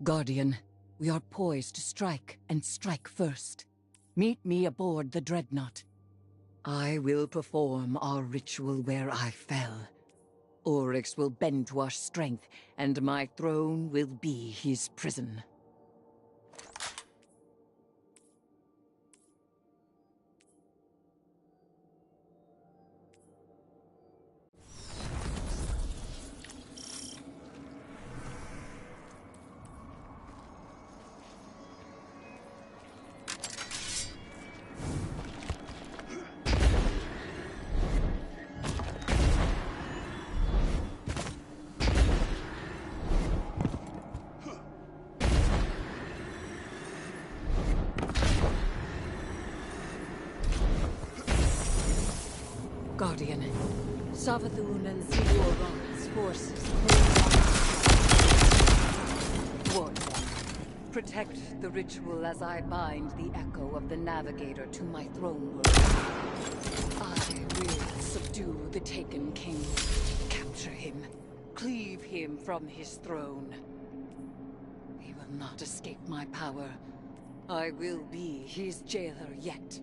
Guardian, we are poised to strike, and strike first. Meet me aboard the Dreadnought. I will perform our ritual where I fell. Oryx will bend to our strength, and my throne will be his prison. Guardian, Savathun and Ziggurat's forces Ward them. Protect the ritual as I bind the echo of the Navigator to my throne world. I will subdue the Taken King, capture him, cleave him from his throne. He will not escape my power. I will be his jailer yet.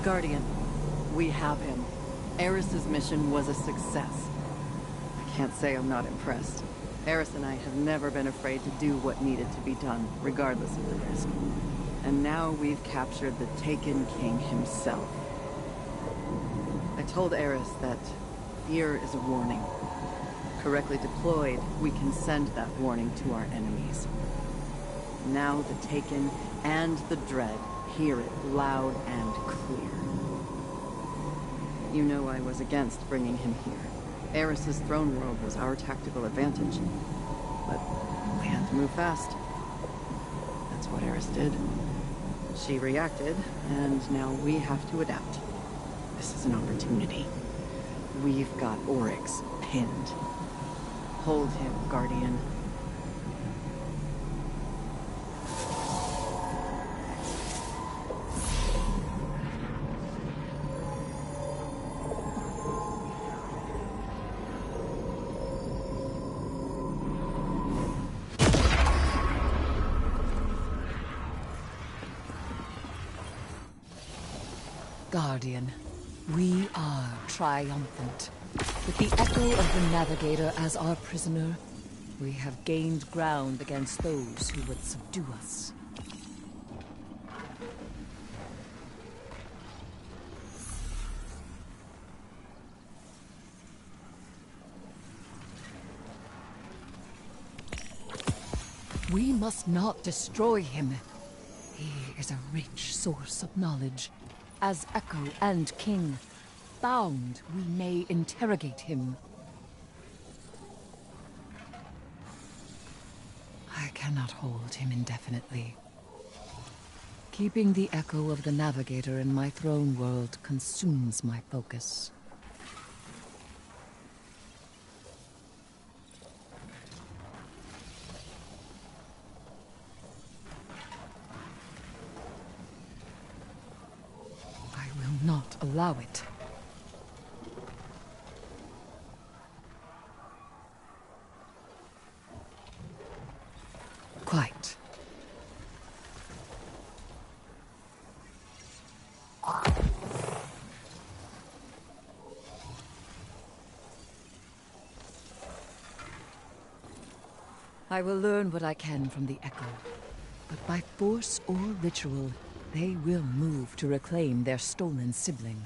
Guardian, we have him. Eris's mission was a success. I can't say I'm not impressed. Eris and I have never been afraid to do what needed to be done, regardless of the risk. And now we've captured the Taken King himself. I told Eris that fear is a warning. Correctly deployed, we can send that warning to our enemies. Now the Taken and the Dread hear it loud and clear. You know I was against bringing him here. Eris's throne world was our tactical advantage. But we had to move fast. That's what Eris did. She reacted, and now we have to adapt. This is an opportunity. We've got Oryx pinned. Hold him, Guardian. Guardian, we are triumphant. With the echo of the Navigator as our prisoner, we have gained ground against those who would subdue us. We must not destroy him. He is a rich source of knowledge. As Echo and King, bound, we may interrogate him. I cannot hold him indefinitely. Keeping the echo of the Navigator in my throne world consumes my focus. Not allow it. Quite. I will learn what I can from the Echo, but by force or ritual, they will move to reclaim their stolen sibling.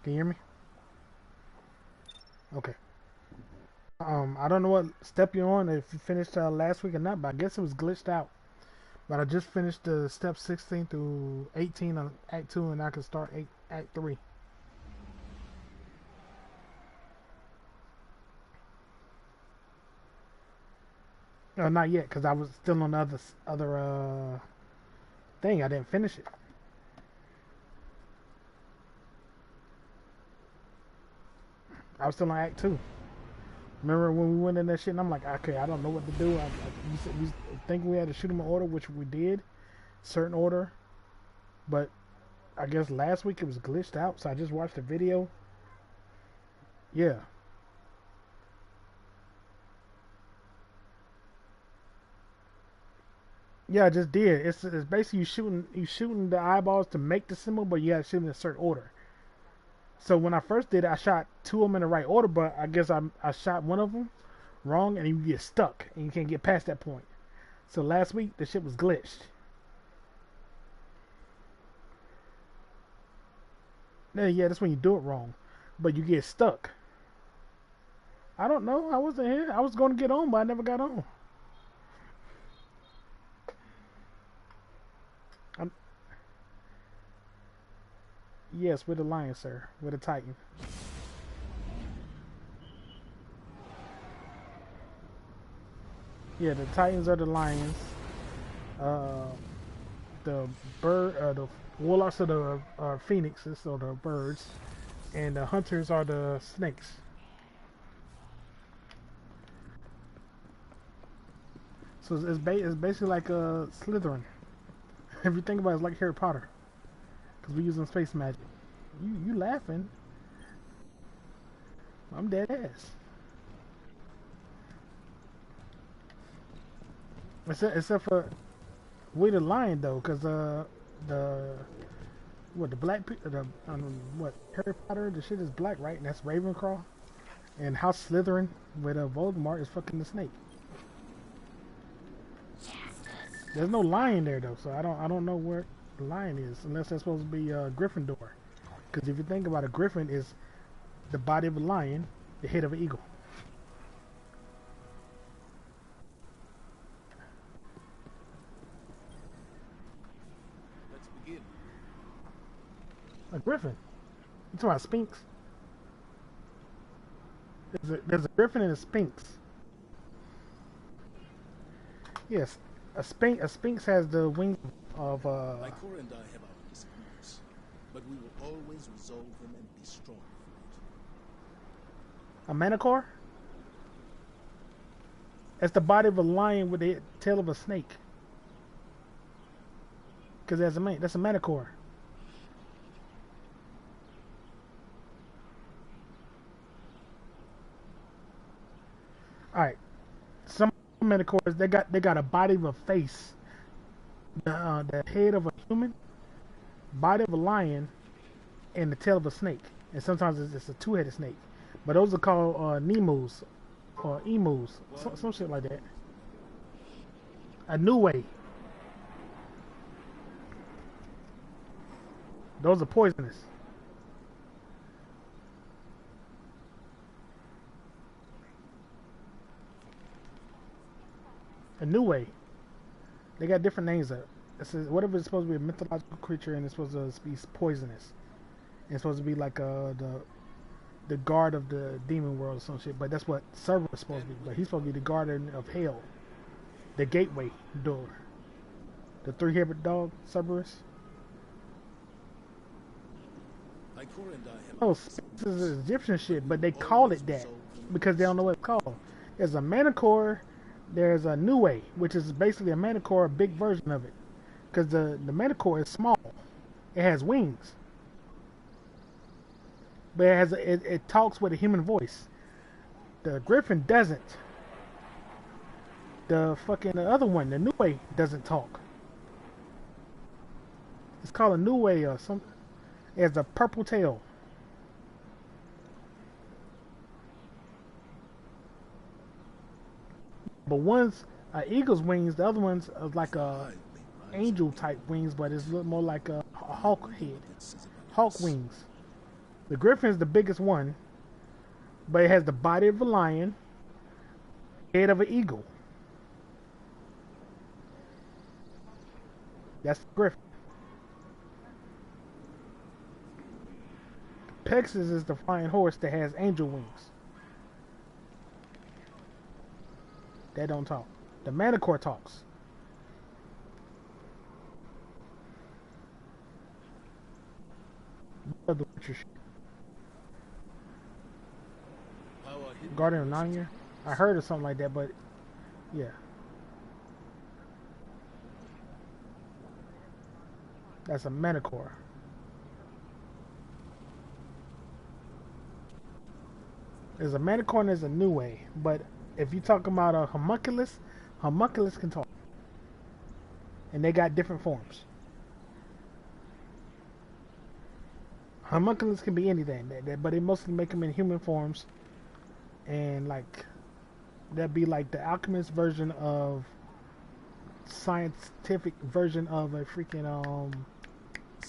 Can you hear me? Okay. I don't know what step you're on, if you finished last week or not, but I guess it was glitched out. But I just finished the step 16 through 18 on Act 2, and I can start Act 3. Not yet, because I was still on the other thing. I didn't finish it. I was still on Act 2. Remember when we went in that shit and I'm like, okay, I don't know what to do. We think we had to shoot them in order, which we did. Certain order. But I guess last week it was glitched out, so I just watched the video. Yeah. Yeah, I just did. It's basically you shooting the eyeballs to make the symbol, but you gotta shoot in a certain order. So when I first did it, I shot two of them in the right order, but I guess I shot one of them wrong, and you get stuck, and you can't get past that point. So last week, the shit was glitched. Yeah, that's when you do it wrong, but you get stuck. I don't know. I wasn't here. I was going to get on, but I never got on. Yes, with a lion, sir. With a titan. Yeah, the titans are the lions. The the warlocks are the phoenixes, or the birds, and the hunters are the snakes. So it's basically like Slytherin. If you think about it, it's like Harry Potter, because we're using space magic. You laughing? I'm dead ass. Except for we the lion though, because the what Harry Potter, the shit is black, right? And that's Ravenclaw, and House Slytherin with Voldemort is fucking the snake. There's no lion there though, so I don't know where the lion is, unless that's supposed to be Gryffindor. Because if you think about it, Griffin is the body of a lion, the head of an eagle. Let's begin. A griffin? You talking about Sphinx? There's a griffin and a sphinx. Yes, a sphinx has the wings of Lycor and I have our disagreements, but we will always resolve them and be strong for it. a manicore. It's the body of a lion with the tail of a snake. Because that's a manicore. All right. Some manticores they got a body of a face, the head of a human, body of a lion, and the tail of a snake. And sometimes it's a two-headed snake. But those are called Nemus or emus, some shit like that. A new way. Those are poisonous. A new way. They got different names. Whatever it's supposed to be a mythological creature, and it's supposed to be poisonous. And it's supposed to be like the guard of the demon world or some shit. But that's what Cerberus is supposed to be. But he's supposed to be the guardian of hell, the gateway door. The three-headed dog, Cerberus. Oh, this is Egyptian shit, but they call it that because they don't know what it's called. There's a manicore, there's a new way, which is basically a manicore, a big version of it. Because the manicore is small, it has wings, but it talks with a human voice. The griffin doesn't. The other one, the new way, doesn't talk. It's called a new way or something. It has a purple tail. But one's eagle's wings, the other one's like a angel type wings, but it's a little more like a hawk head. Hawk wings. The griffin is the biggest one, but it has the body of a lion, head of an eagle. That's the griffin. Pegasus is the flying horse that has angel wings. That don't talk. The Manticore talks. The Witcher shit. Guardian of Narnia? I heard of something like that, but yeah. That's a Manticore. There's a Manticore and there's a New Way, but if you're talking about a homunculus, homunculus can talk. And they got different forms. Homunculus can be anything, but they mostly make them in human forms. And like, that'd be like the alchemist version of scientific version of a freaking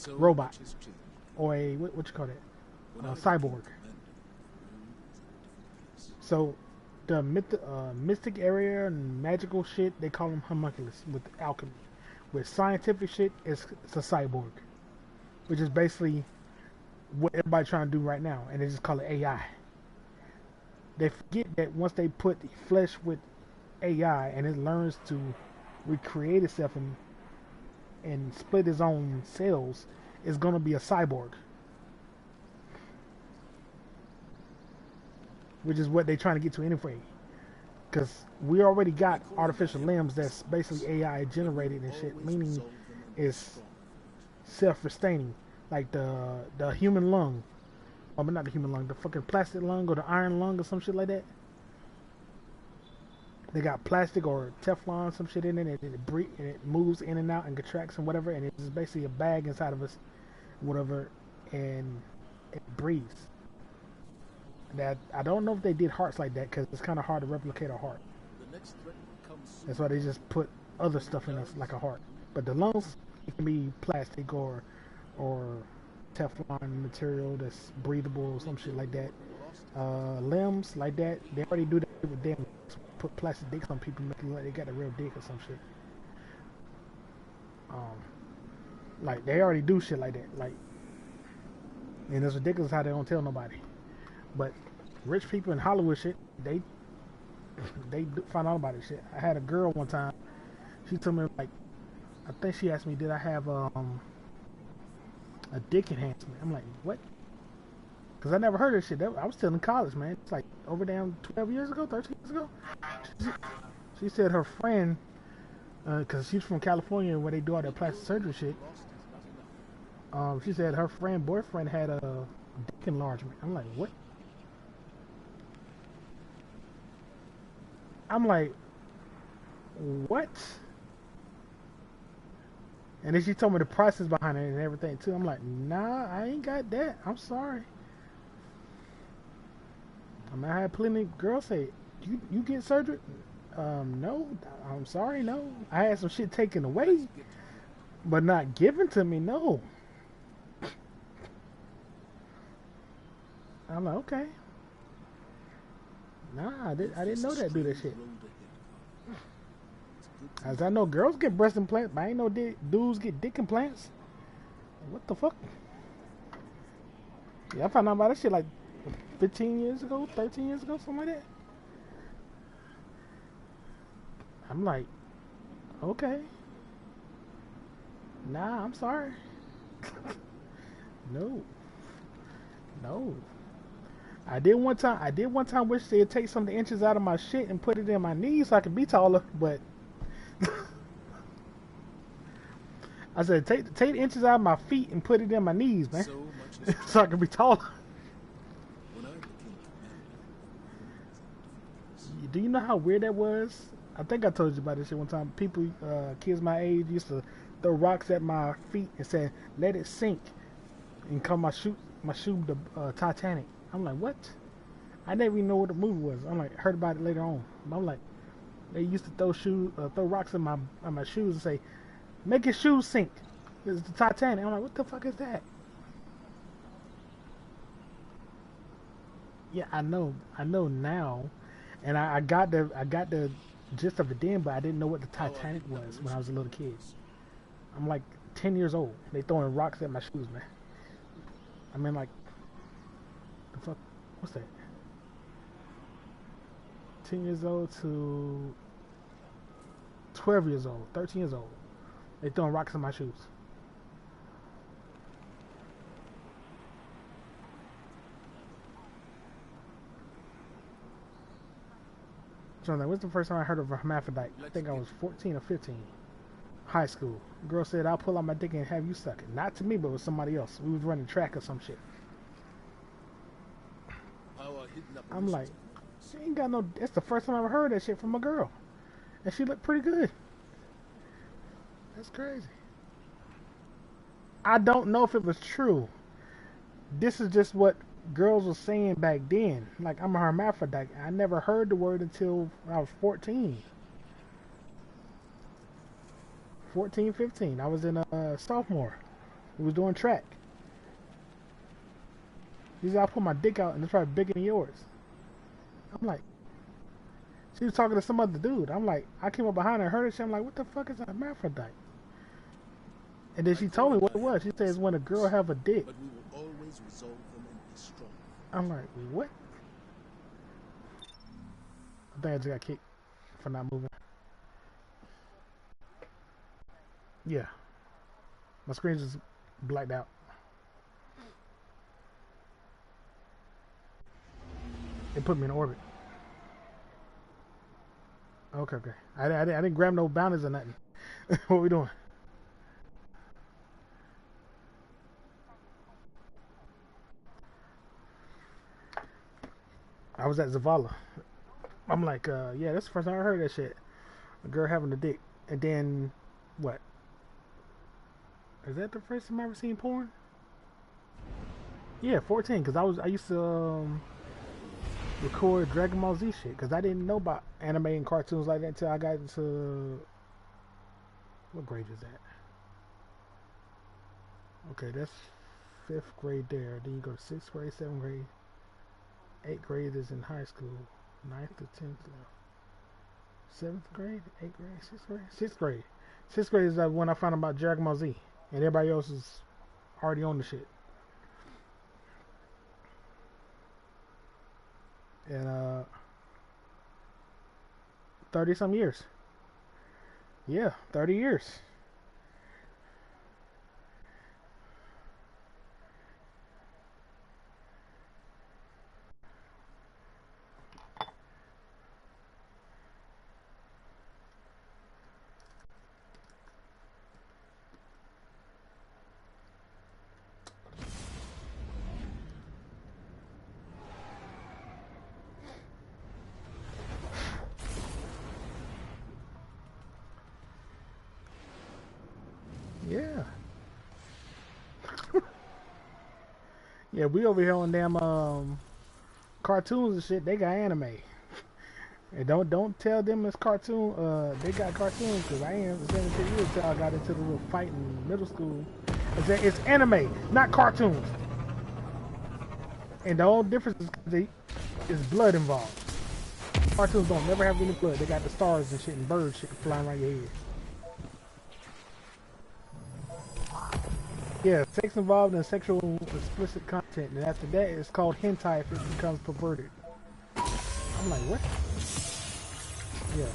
robot. Or a, what you call that? Cyborg. So the mystic area and magical shit, they call them homunculus with alchemy. With scientific shit, it's a cyborg, which is basically what everybody's trying to do right now, and they just call it AI. They forget that once they put the flesh with AI and it learns to recreate itself and split its own cells, it's gonna be a cyborg. Which is what they're trying to get to anyway. Because we already got artificial limbs that's basically AI generated and shit, meaning it's self-sustaining. Like the human lung. Oh, but not the human lung, the fucking plastic lung or the iron lung or some shit like that. They got plastic or Teflon, some shit in it, and it moves in and out and contracts and whatever, and it's basically a bag inside of us, whatever, and it breathes. That I don't know if they did hearts like that, because it's kind of hard to replicate a heart. That's why they just put other stuff in us like a heart. But the lungs, it can be plastic or Teflon material that's breathable or some shit like that. Limbs like that, they already do that with them. Put plastic dicks on people, make it like they got a real dick or some shit. Like they already do shit like that. Like, and it's ridiculous how they don't tell nobody. But rich people in Hollywood shit, they find out about this shit. I had a girl one time. She told me, like, I think she asked me, did I have a dick enhancement? I'm like, what? Because I never heard of this shit. I was still in college, man. It's like over damn 12 years ago, 13 years ago. She said her friend, because she's from California where they do all that plastic surgery shit. She said her boyfriend had a dick enlargement. I'm like, what? I'm like, what? And then she told me the process behind it and everything too. I'm like, nah, I ain't got that. I'm sorry. I mean, I had plenty of girls say, you get surgery? No, I'm sorry, no. I had some shit taken away, but not given to me, no. I'm like, okay. Nah, I didn't know that do that shit. As I know, girls get breast implants, but I ain't know dudes get dick implants. What the fuck? Yeah, I found out about that shit like 15 years ago, 13 years ago, something like that. I'm like, okay. Nah, I'm sorry. No. I did one time wish they'd take some of the inches out of my shit and put it in my knees so I could be taller, but I said take the inches out of my feet and put it in my knees, man. So I could be taller. Do you know how weird that was? I think I told you about this shit one time. People, kids my age used to throw rocks at my feet and say, let it sink, and call my shoe the Titanic. I'm like, what? I never even know what the movie was. I'm like, heard about it later on. I'm like, they used to throw rocks at my shoes and say, make your shoes sink. It's the Titanic. I'm like, what the fuck is that? Yeah, I know now, and I got the gist of it then, but I didn't know what the Our Titanic hidden was when I was a apparitions little among kid. us. I'm like 10 years old. They throwing rocks at my shoes, man. I mean, like, the fuck, what's that? 10 years old to 12 years old, 13 years old. They throwing rocks at my shoes. So like, what's the first time I heard of a hermaphrodite? I Let's think I get was to 14 or 15. High school. Girl said, I'll pull out my dick and have you suck it. Not to me, but with somebody else. We was running track or some shit. our hidden I'm apparitions like, among us. she ain't got no... It's the first time I ever heard that shit from a girl. And she looked pretty good. That's crazy. I don't know if it was true. This is just what girls were saying back then. Like, I'm a hermaphrodite. I never heard the word until I was 14. 14, 15. I was in a sophomore. We was doing track. She said, I put my dick out and it's probably bigger than yours. I'm like, she was talking to some other dude. I'm like, I came up behind her and heard her shit. I'm like, what the fuck is a hermaphrodite? And then she told me what it was. She says when a girl have a dick. But we will always resolve them and be strong. I'm like, what? I think I just got kicked for not moving. Yeah. My screen just blacked out. It put me in orbit. Okay, okay. I didn't grab no bounties or nothing. What we doing? I was at Zavala. I'm like, yeah, that's the first time I heard that shit. A girl having a dick. And then, what? Is that the first time I ever seen porn? Yeah, 14, because I used to record Dragon Ball Z shit, because I didn't know about anime and cartoons like that until I got into... What grade is that? Okay, that's 5th grade there. Then you go to 6th grade, 7th grade. 8th grade is in high school. 9th to 10th level. 7th grade, 8th grade, 6th grade, 6th grade. 6th grade is when I found out about Dragon Ball Z, and everybody else is already on the shit. And 30 some years. Yeah, 30 years. Yeah. Yeah, we over here on damn cartoons and shit. They got anime. And don't tell them it's cartoon. They got cartoons because I ain't 17 years until I got into the little fight in middle school. It's anime, not cartoons. And the only difference is is blood involved. Cartoons don't never have any blood. They got the stars and shit and birds shit flying around your head. Yeah, sex involved in sexual explicit content, and after that, it's called hentai if it becomes perverted. I'm like, what? Yeah.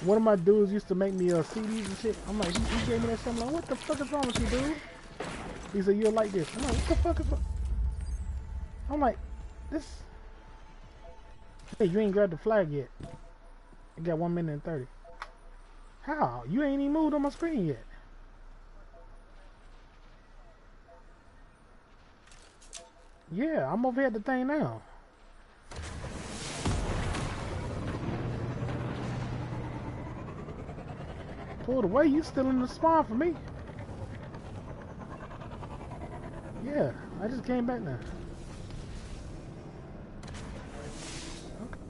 One of my dudes used to make me CDs and shit. I'm like, he gave me that shit. I'm like, what the fuck is wrong with you, dude? He said, you'll like this. I'm like, what the fuck is wrong? I'm like, this. Hey, you ain't grabbed the flag yet. You got 1 minute and 30. How? You ain't even moved on my screen yet. Yeah, I'm over here at the thing now. Pulled away, you still in the spawn for me. Yeah, I just came back now. Okay.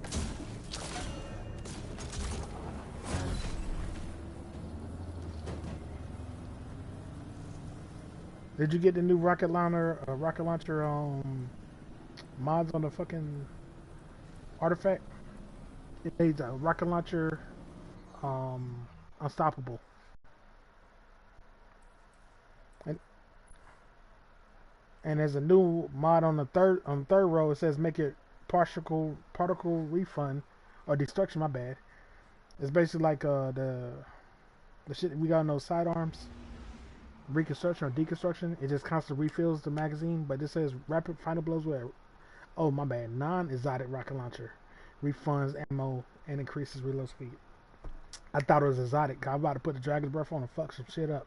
Did you get the new rocket launcher mods on the fucking artifact. It made a rocket launcher unstoppable. And there's a new mod on the third row. It says make it particle refund or destruction. My bad. It's basically like the shit we got on those sidearms. Reconstruction or deconstruction. It just constantly refills the magazine. But this says rapid final blows with, oh my bad, non-exotic rocket launcher. Refunds ammo and increases reload speed. I thought it was exotic. I'm about to put the dragon's breath on and fuck some shit up.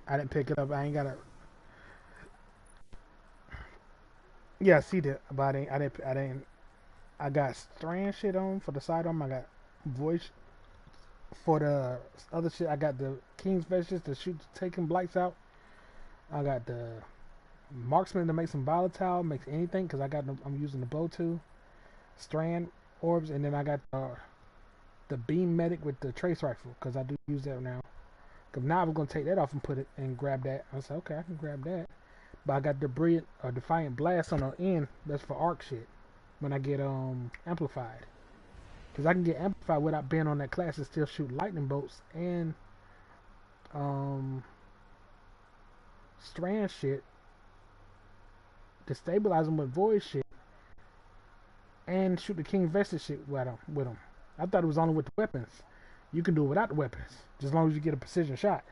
I didn't pick it up. I ain't got it. Yeah, I see that, but I didn't. I got strand shit on for the sidearm. I got voice for the other shit. I got the King's Vestiges to shoot taking blights out. I got the marksman to make some volatile, makes anything because I'm using the bow too. Strand orbs, and then I got the beam medic with the trace rifle because I do use that now. Cause now I'm gonna take that off and put it and grab that. I said, okay, I can grab that. But I got the brilliant or defiant blast on the end. That's for arc shit. When I get amplified, cause I can get amplified without being on that class and still shoot lightning bolts and strand shit, destabilize them with void shit, and shoot the King Vested shit with them. I thought it was only with the weapons. You can do it without the weapons, just as long as you get a precision shot.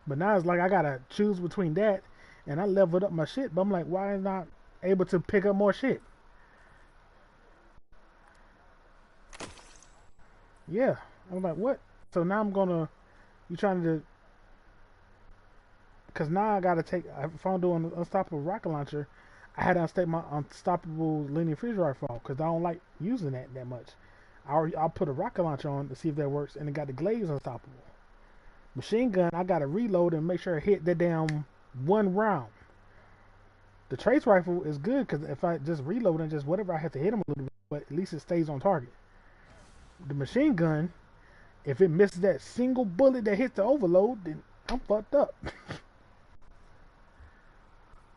But now it's like I gotta choose between that, and I leveled up my shit. But I'm like, why am I not able to pick up more shit? Yeah, I'm like, what? So now you trying to, because now I gotta take. If I'm doing an unstoppable rocket launcher, I had to unstake my unstoppable linear fusion rifle because I don't like using that much. I'll put a rocket launcher on to see if that works, and it got the glaze unstoppable. Machine gun, I gotta reload and make sure I hit that damn one round. The trace rifle is good because if I just reload and just whatever, I have to hit him a little bit, but at least it stays on target. The machine gun, if it misses that single bullet that hits the overload, then I'm fucked up.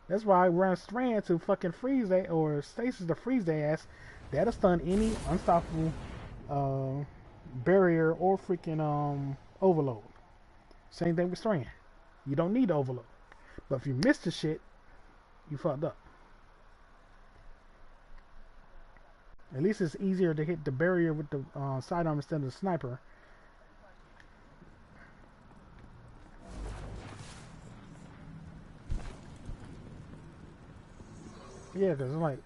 That's why I run strand to fucking freeze that or stasis to freeze their ass. That'll stun any unstoppable barrier or freaking overload. Same thing with strand. You don't need overload. But if you miss the shit, you fucked up. At least it's easier to hit the barrier with the sidearm instead of the sniper. Yeah, because it's like,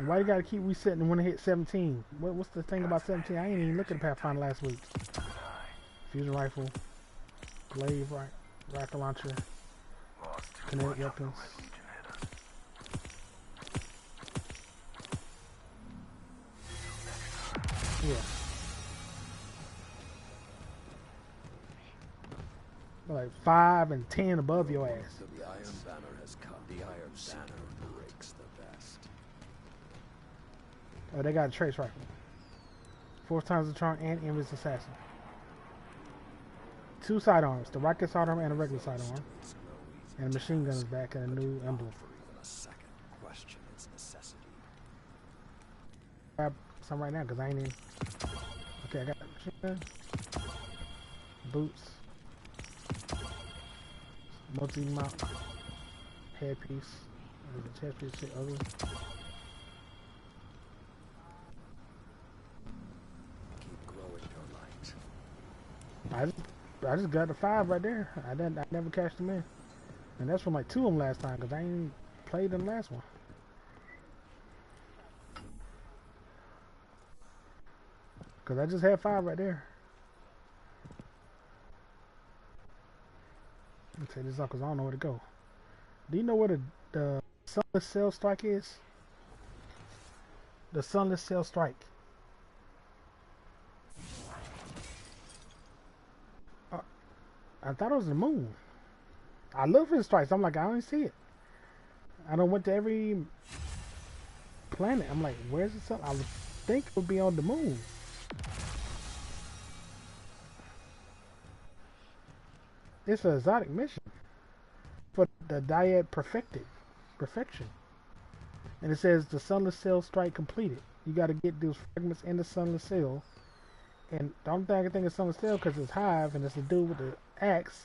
why you gotta keep resetting when it hit 17? What's the thing about 17? I ain't even look at the Pathfinder last week. Fusion rifle, glaive, rocket launcher, kinetic weapons. Yeah. Like 5 and 10 above your ass. The Iron Banner has come. The Iron Banner breaks the best. Oh, they got a trace rifle. 4 times the charm and Envious Assassin. 2 sidearms, the rocket sidearm and a regular sidearm. And a machine gun is back and a new emblem. Grab some right now because I ain't even. Okay, I got the machine gun. Boots. Multi-mount. Headpiece. The chest piece shit ugly. Keep growing your light. I just got the 5 right there. I never cashed them in. And that's from like 2 of them last time because I ain't played them last one. Because I just had 5 right there. Let me take this off because I don't know where to go. Do you know where the Sunless Cell Strike is? The Sunless Cell Strike. I thought it was the moon. I look for the strikes. I'm like, I don't see it. I done went to every planet. I'm like, where's the sun? think it would be on the moon. It's an exotic mission for the dyad perfection. And it says the sunless cell strike completed. You got to get those fragments in the sunless cell. And the only thing I can think of sunless cell because it's Hive and it's the dude with the axe.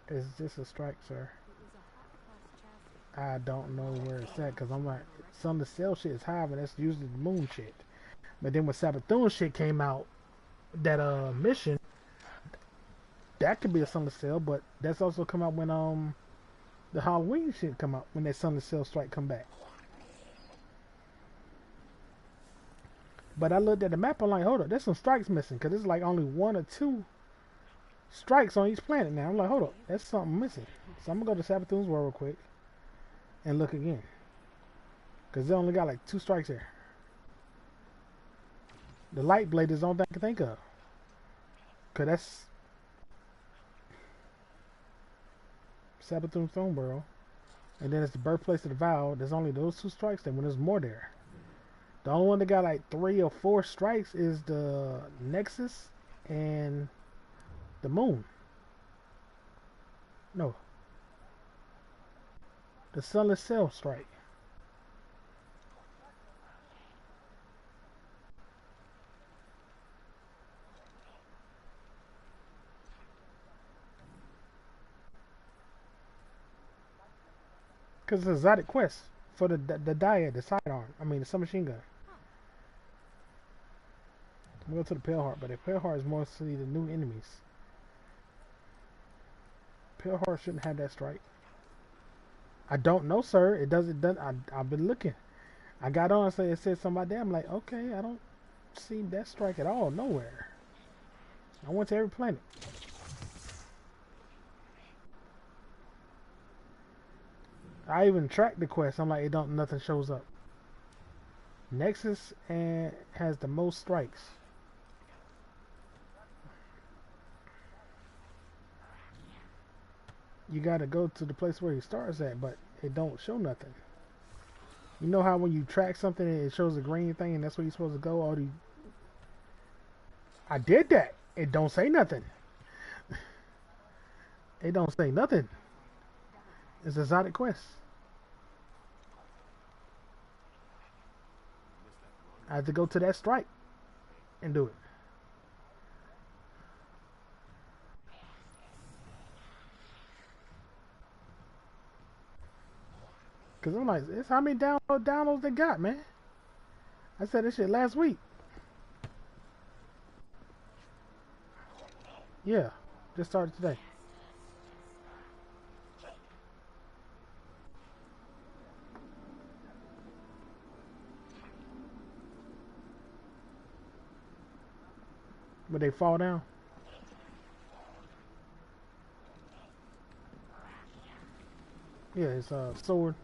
Is this a strike, sir? I don't know where it's at because I'm like, sunless cell shit is Hive and that's usually the moon shit. But then when Sabathun shit came out, that mission, that could be a sunless cell, but that's also come out when the Halloween shit come out, when that sunless cell strike come back. But I looked at the map, I'm like, hold up, there's some strikes missing, because it's like only 1 or 2 strikes on each planet now. I'm like, hold up, that's something missing. So I'm going to go to Sabathun's world real quick and look again. Because they only got like 2 strikes here. The light blade is the only thing I can think of. Because that's Sabathun's throne world. And then it's the birthplace of the vow. There's only those 2 strikes there when there's more there. The only one that got like 3 or 4 strikes is the Nexus and the moon. No. The sunless cell strike. Because it's an exotic quest for the dyad, the sidearm. I mean, the submachine gun. We go to the Pale Heart, but the Pale Heart is mostly the new enemies. Pale Heart shouldn't have that strike. I don't know, sir. It doesn't. I've been looking. I got on and it said something about that. I'm like, okay, I don't see that strike at all, nowhere. I went to every planet. I even tracked the quest. I'm like, nothing shows up. Nexus and has the most strikes. You gotta go to the place where he starts at, but it don't show nothing. You know how when you track something it shows a green thing and that's where you're supposed to go? I did that. It don't say nothing. It don't say nothing. It's an exotic quest. I had to go to that strike and do it. Cause I'm like, it's how many downloads they got, man. I said this shit last week. Yeah, just started today. But they fall down. Yeah, it's a sword.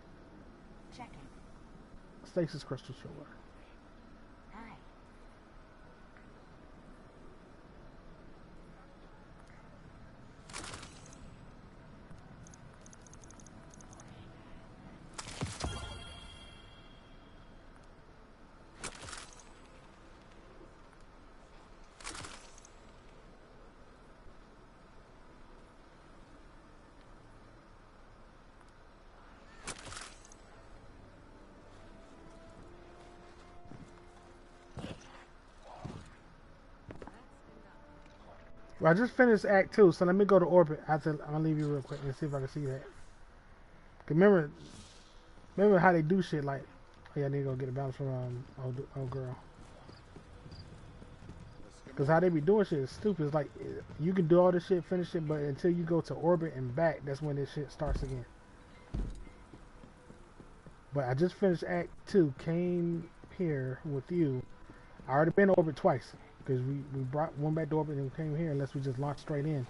Checking. Stasis crystal sword. Hi. Well, I just finished Act 2, so let me go to orbit. I'll leave you real quick and see if I can see that. Cause remember how they do shit like, oh yeah, I need to go get a balance from old girl. Cause how they be doing shit is stupid. It's like you can do all this shit, finish it, but until you go to orbit and back, that's when this shit starts again. But I just finished Act 2, came here with you. I already been to orbit twice. Because we went back to orbit and came here unless we just launched straight in.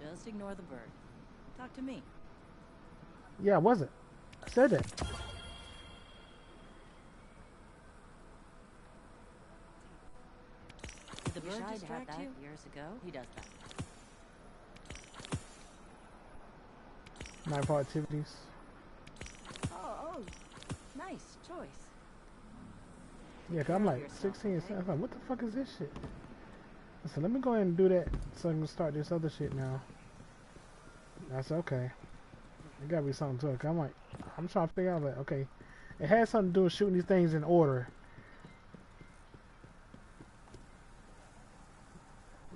Just ignore the bird. Talk to me. Yeah, I wasn't. I said that. Wish bird I'd had distract that you? years ago. He does that. Nightfall activities. Oh, nice choice. Yeah, cause I'm like 16 and 17. I'm like, what the fuck is this shit? So let me go ahead and do that so I can start this other shit now. That's okay. There gotta be something to it. 'Cause I'm like, I'm trying to figure out like, okay, it has something to do with shooting these things in order.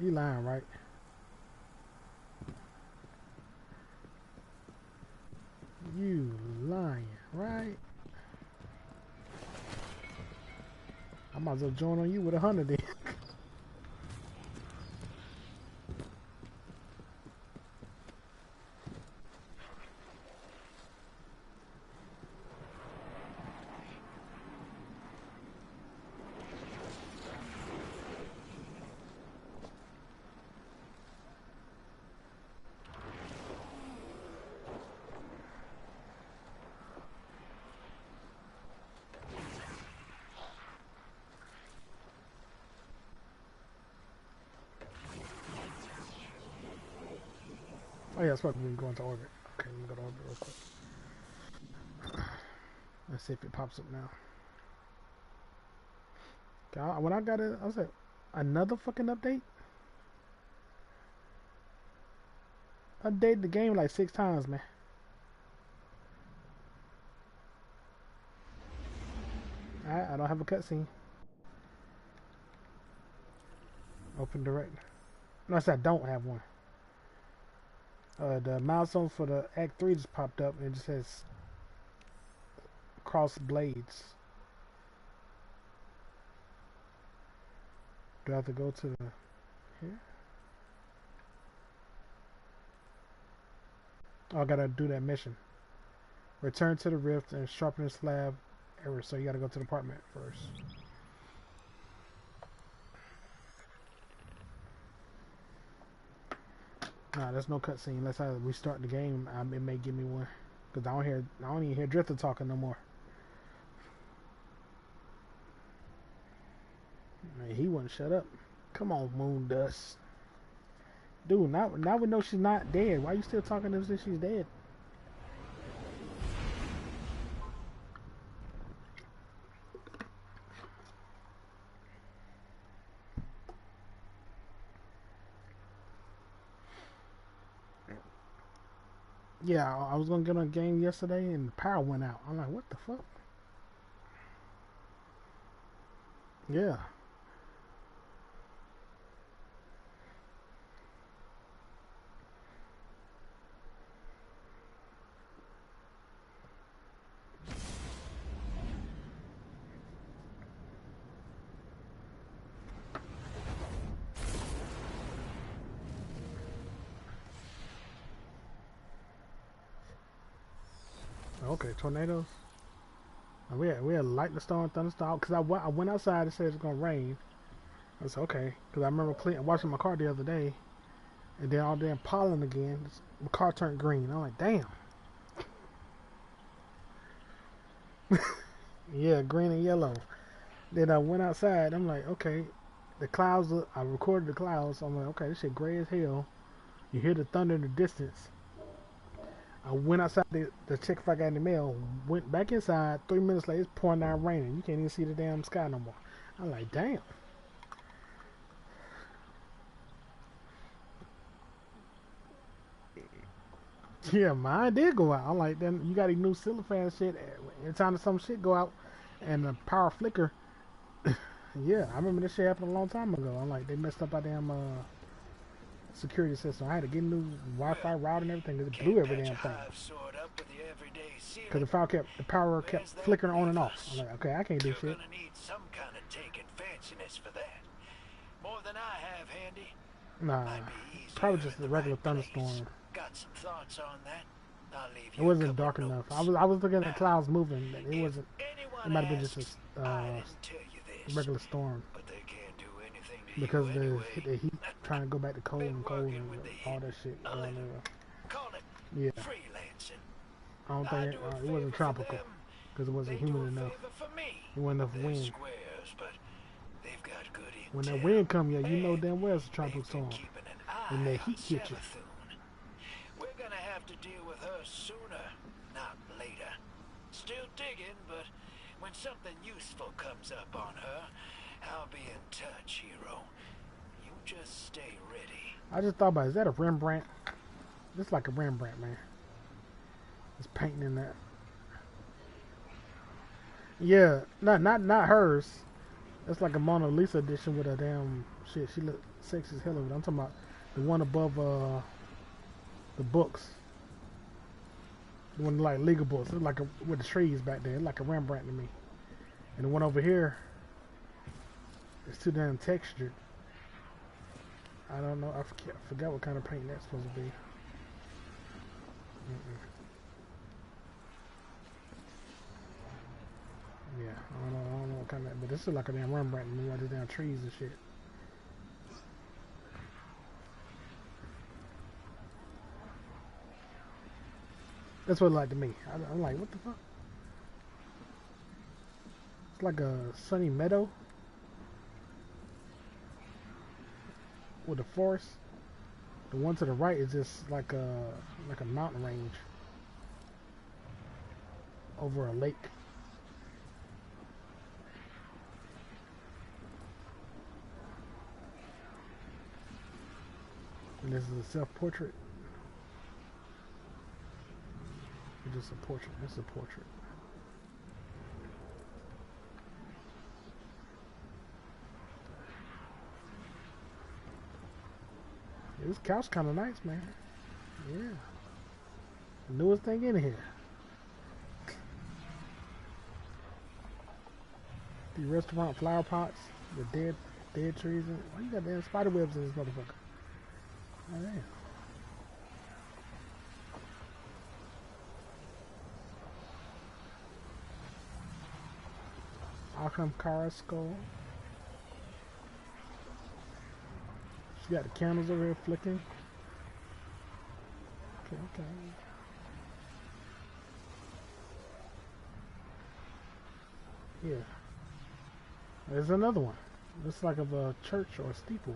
You lying, right? You lying, right? I might as well join on you with 100 then. Oh yeah, it's supposed to be going to orbit. Okay, let me go to orbit real quick. Let's see if it pops up now. Okay, when I got it, I was like, another fucking update? Updated the game like 6 times, man. Alright, I don't have a cutscene. Open direct. No, I said I don't have one. The milestone for the Act 3 just popped up and it just says cross blades. Do I have to go to the here? Oh, I gotta do that mission. Return to the rift and sharpen the slab error. So you gotta go to the apartment first. Nah, there's no cutscene unless I restart the game. It may give me one, cause I don't even hear Drifter talking no more. Man, he wouldn't shut up. Come on, Moon Dust. Dude, now we know she's not dead. Why are you still talking as if she's dead? Yeah, I was gonna get on a game yesterday and the power went out. I'm like, what the fuck? Yeah. Okay, tornadoes. And we had lightning storm, thunderstorm. Cause I went outside and said it's gonna rain. I said okay, cause I remember washing my car the other day, and then all damn pollen again. My car turned green. I'm like, damn. Yeah, green and yellow. Then I went outside. I'm like, okay, the clouds. I recorded the clouds. I'm like, okay, this shit gray as hell. You hear the thunder in the distance. I went outside to check if I got any mail. Went back inside. 3 minutes later, it's pouring down raining. You can't even see the damn sky no more. I'm like, damn. Yeah, mine did go out. I'm like, then you got a new ceiling fan shit. Every time some shit go out and the power flicker. Yeah, I remember this shit happened a long time ago. I'm like, they messed up our damn security system. I had to get a new Wi-Fi router and everything. It blew every damn thing. Because the power kept flickering on and off. I'm like, okay, I can't do shit. You're gonna need some kind of taken fanciness for that. More than I have handy. Nah, probably just the regular thunderstorm. Got some thoughts on that? I'll leave It you wasn't dark enough. I was looking at the clouds moving. It wasn't. Anyone It might have been just asks, a I didn't tell you this, regular storm but they can't do anything to because you the anyway. heat trying to go back to cold Been and cold working and with the all heat that shit a going little. on. Call it Yeah, freelancing. I don't I think do a it favor wasn't for tropical them, because it wasn't they do humid a enough. favor for me. It wasn't enough They're wind. squares, but they've got good When that tell. wind come, yeah, you know And damn well it's a they've tropical been storm. keeping an And eye that on heat hit you. Savathun. We're gonna have to deal with her sooner, not later. Still digging, but when something useful comes up on her, I'll be in touch, hero. You just stay ready. I just thought about it. Is that a Rembrandt? It's like a Rembrandt, man. It's painting in that. Yeah, not hers. That's like a Mona Lisa edition with a damn shit. She look sexy as hell over it. I'm talking about the one above the books. The one like legal books. It's like a, with the trees back there. It's like a Rembrandt to me. And the one over here is too damn textured. I don't know. I forgot what kind of paint that's supposed to be. Yeah, I don't know what kind of, but this is like a damn Rembrandt to me, like the damn trees and shit. That's what it like to me. I'm like, what the fuck? It's like a sunny meadow with a forest. The one to the right is just like a mountain range over a lake. And this is a self-portrait. It's just a portrait. It's a portrait. Yeah, this couch kind of nice, man. Yeah. The newest thing in here. The restaurant flower pots, the dead trees. Why you got damn spider webs in this motherfucker? Oh, damn. Alcantara skull. She got the candles over here flicking. Okay. Yeah. There's another one. Looks like of a church or a steeple.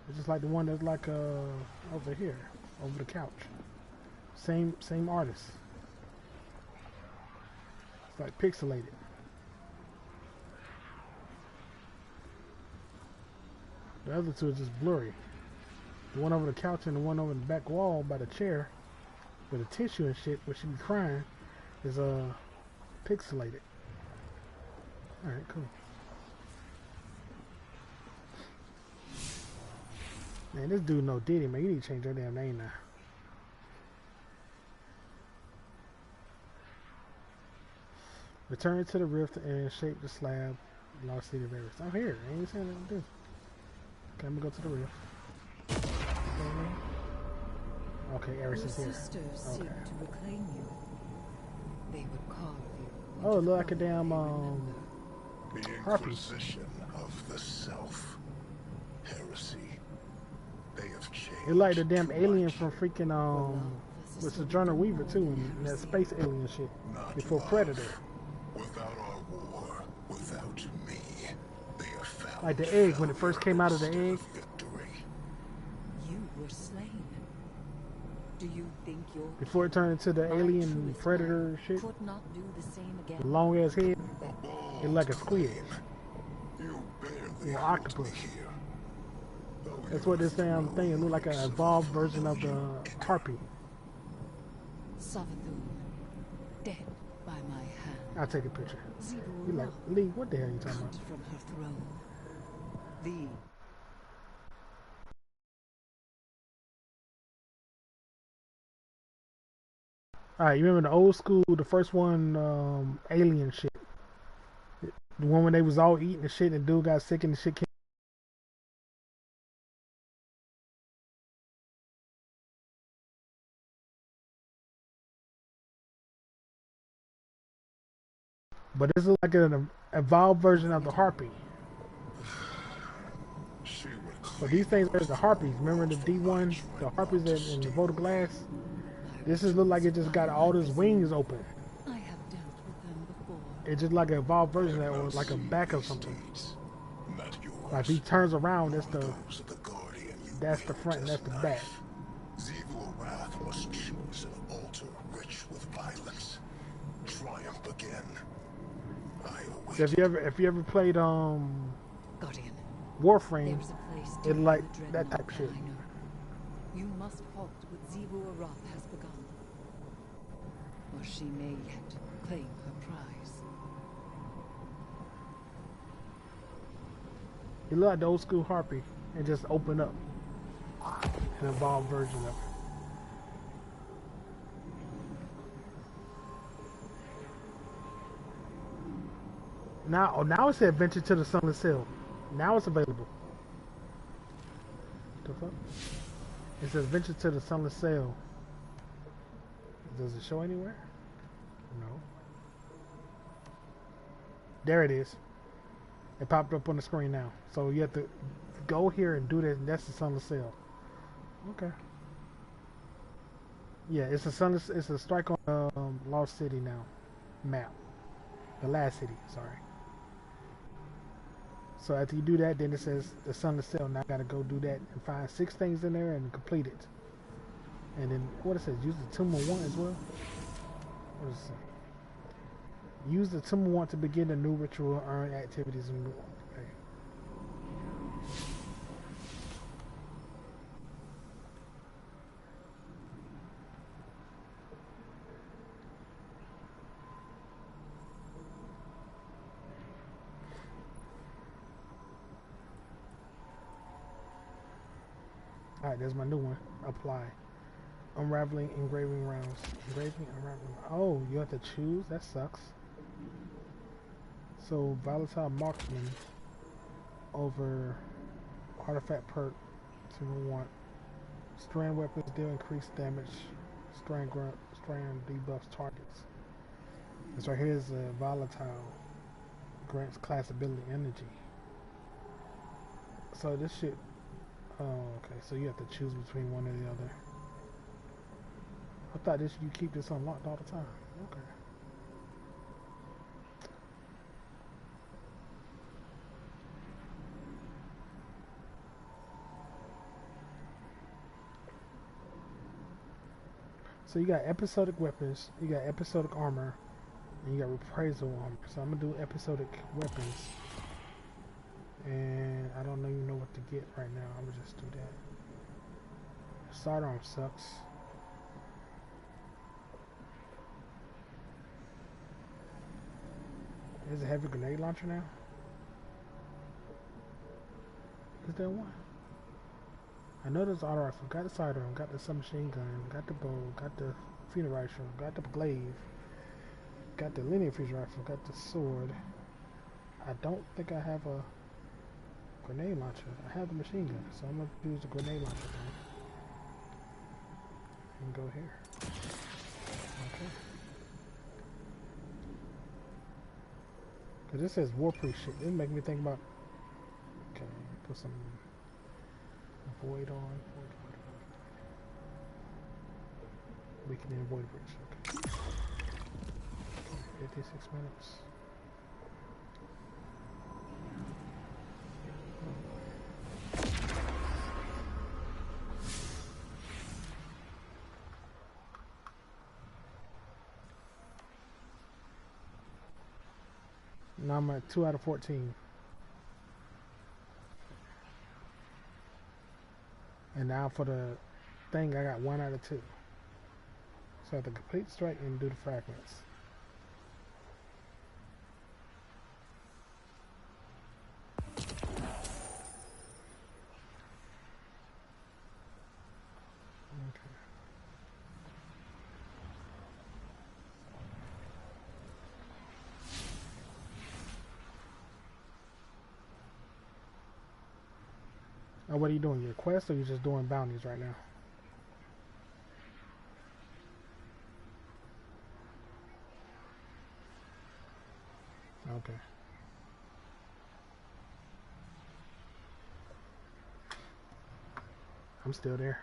It's just like the one that's like over here, over the couch. Same artist. It's like pixelated. The other two are just blurry. The one over the couch and the one over the back wall by the chair with the tissue and shit where she be crying is pixelated. Alright, cool. Man, this dude no Diddy, man. You need to change your damn name now. Return to the rift and shape the slab. Lost city of Eris. I'm here. I ain't saying nothing to do. Okay, I'm gonna go to the rift. Okay, Eris is here. Your sisters seek to reclaim you. They would carve you. Oh, it look like a damn The harpy. Inquisition of the Self. Heresy. They have changed. It's like the damn too alien much. from freaking with Sojourner Weaver too, and that space alien shit Not before love. Predator. Without our war, without me, they have found Like the egg when it first came out of the failure egg. instead of victory. You were slain. Do you think your Before it turned into the my alien truest predator man shit. could not do the same again? The long ass head. A bold It like a squid. claim. You barely Or hold octopus. me here. Though That's you what this damn throw thing. It looked like an some evolved version of the familiar harpy. Savathun, dead by my hand. I'll take a picture. Zebul You like Lee? What the hell you talking cut about? from her throne. The Alright, you remember the old school, the first one, alien shit. The one when they was all eating the shit and dude got sick and the shit came. But this is like an evolved version of the harpy. She would But these things are the harpies. Remember the D1, the harpies in the Vote of Glass? This is look like it just got all those wings open. I have dealt with them before. It's just like an evolved version of that, or like a back of something. Like if he turns around, those are the guardian you that's the wield front and as that's the back. knife. Zevul Wrath must choose an altar rich with violence. Triumph again. I await So if you ever played Guardian, Warframe, there's a place it deep in like the that dreadnought type of shit. I know. You must halt what Zebu Arath has begun, or she may yet claim her prize. You look like the old school Harpy and just open up an evolved version of it. Now it said Venture to the Sunless Hill. Now it's available. The fuck? It says Venture to the Sunless Hill. Does it show anywhere? No. There it is. It popped up on the screen now. So you have to go here and do that, and that's the Sunless Hill. Okay. Yeah, it's a strike on Lost City now. Map. The last city, sorry. So after you do that, then it says the Sunless Hill. Now I gotta go do that and find 6 things in there and complete it. And then what it says, use the Tomb of One as well. What does it say? Use the Tomb of One to begin a new ritual, earn activities and okay. Alright, there's my new one. Apply. Unraveling engraving rounds. Engraving, unraveling. Oh, you have to choose? That sucks. So, volatile marksman over artifact perk to 1. Strand weapons deal increased damage. Strand debuffs targets. This right here is volatile. Grants class ability energy. So this shit. Oh, okay. So you have to choose between one or the other. I thought you keep this unlocked all the time. Okay. So you got episodic weapons, you got episodic armor, and you got reprisal armor. So I'm gonna do episodic weapons. And I don't even know what to get right now. I'm gonna just do that. Sidearm sucks. There's a heavy grenade launcher now. Is there one? I know there's auto rifle. Got the sidearm. Got the submachine gun. Got the bow. Got the funeral rifle. Got the glaive. Got the linear fusion rifle. Got the sword. I don't think I have a grenade launcher. I have the machine gun, so I'm gonna use the grenade launcher then. And go here. Okay. Cause this says warproof shit. This make me think about. Okay, put some void on. Weakening void bridge. Okay. 56 minutes. Now I'm at 2 out of 14. And now for the thing, I got 1 out of 2. So I have to complete strike and do the fragments. Okay. Oh, what are you doing? Your quest, or you just doing bounties right now? Okay. I'm still there.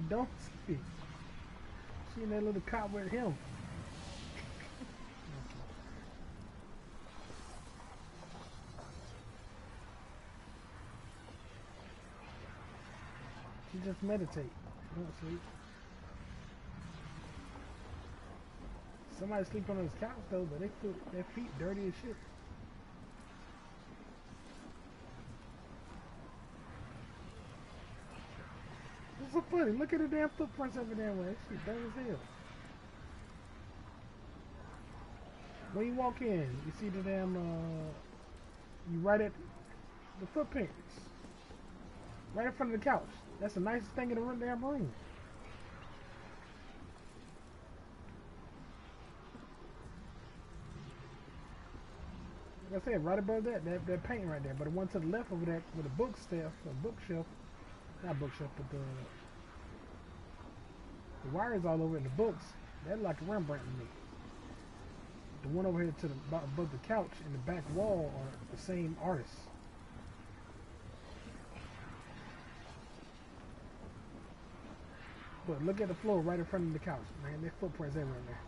don't see. She in that little cop with him. She just meditate. She don't sleep. Somebody sleep on his couch though, but their feet dirty as shit. It's so funny. Look at the damn footprints every damn way. That shit dirty as hell. When you walk in, you see the damn, you right at the footprints. Right in front of the couch. That's the nicest thing in the damn room. Like I said, right above that painting right there. But the one to the left over there with the bookshelf, not bookshelf, but the wires all over it in the books, that's like a Rembrandt to me. The one over here to the above the couch and the back wall are the same artist. But look at the floor right in front of the couch, man. There's footprints everywhere there.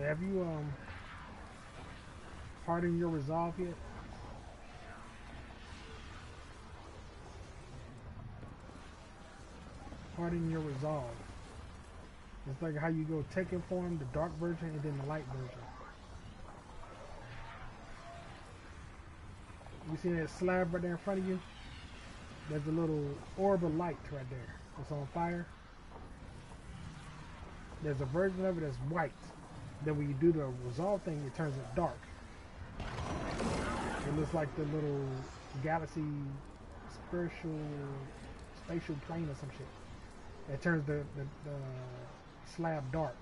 Have you hardened your resolve yet? Harden your resolve. It's like how you go Tekken form, the dark version, and then the light version. You see that slab right there in front of you? There's a little orb of light right there. It's on fire. There's a version of it that's white. Then when you do the resolve thing, it turns it dark. It looks like the little galaxy spatial plane or some shit. It turns the slab dark.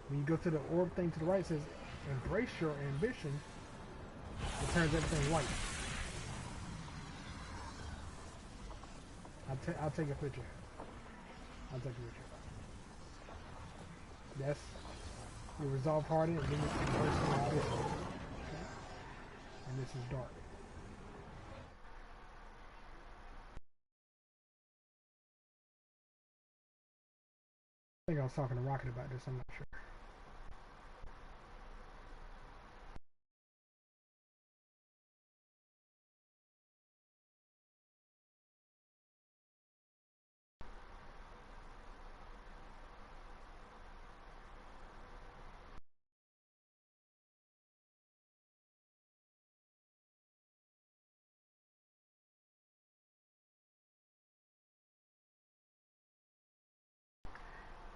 When you go to the orb thing to the right, it says embrace your ambition. It turns everything white. I'll take a picture. I'll take a picture. That's your resolve hardened, and then it's embrace your ambition. Okay? And this is dark. I think I was talking to Rocket about this, I'm not sure.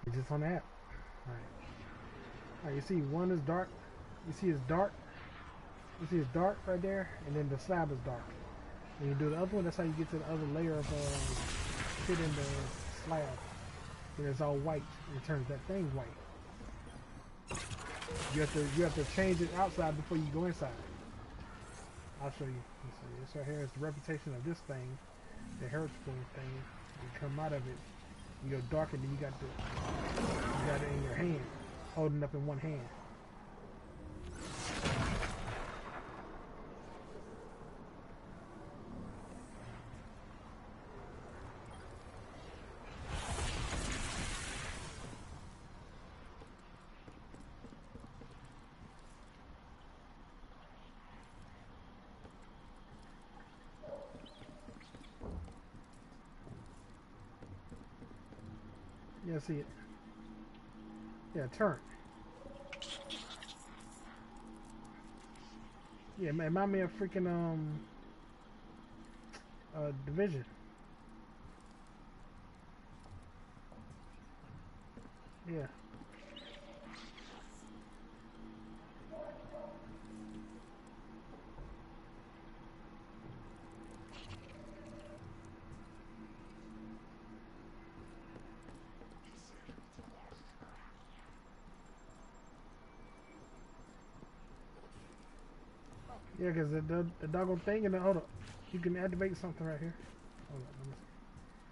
It's just on the app. Alright, you see one is dark. You see it's dark. You see it's dark right there, and then the slab is dark. When you do the other one, that's how you get to the other layer of shit in the slab. And it's all white, and it turns that thing white. You have to change it outside before you go inside. I'll show you. Let's see. This right here is the reputation of this thing, the Heresy thing. You come out of it, you go dark, and then you got it in your hand, holding up in one hand. Yeah, see it. Yeah, turn. Yeah, man, remind me of freaking Division. Yeah. Yeah, because the doggone thing and the hold up. You can activate something right here. Hold up, let me see.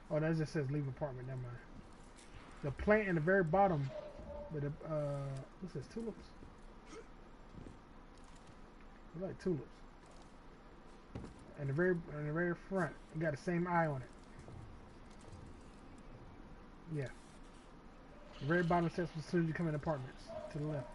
Oh, that just says leave apartment. Never mind. The plant in the very bottom with the what's this? Tulips. I like tulips. And the very front, you got the same eye on it. Yeah. The very bottom says as soon as you come in apartments to the left.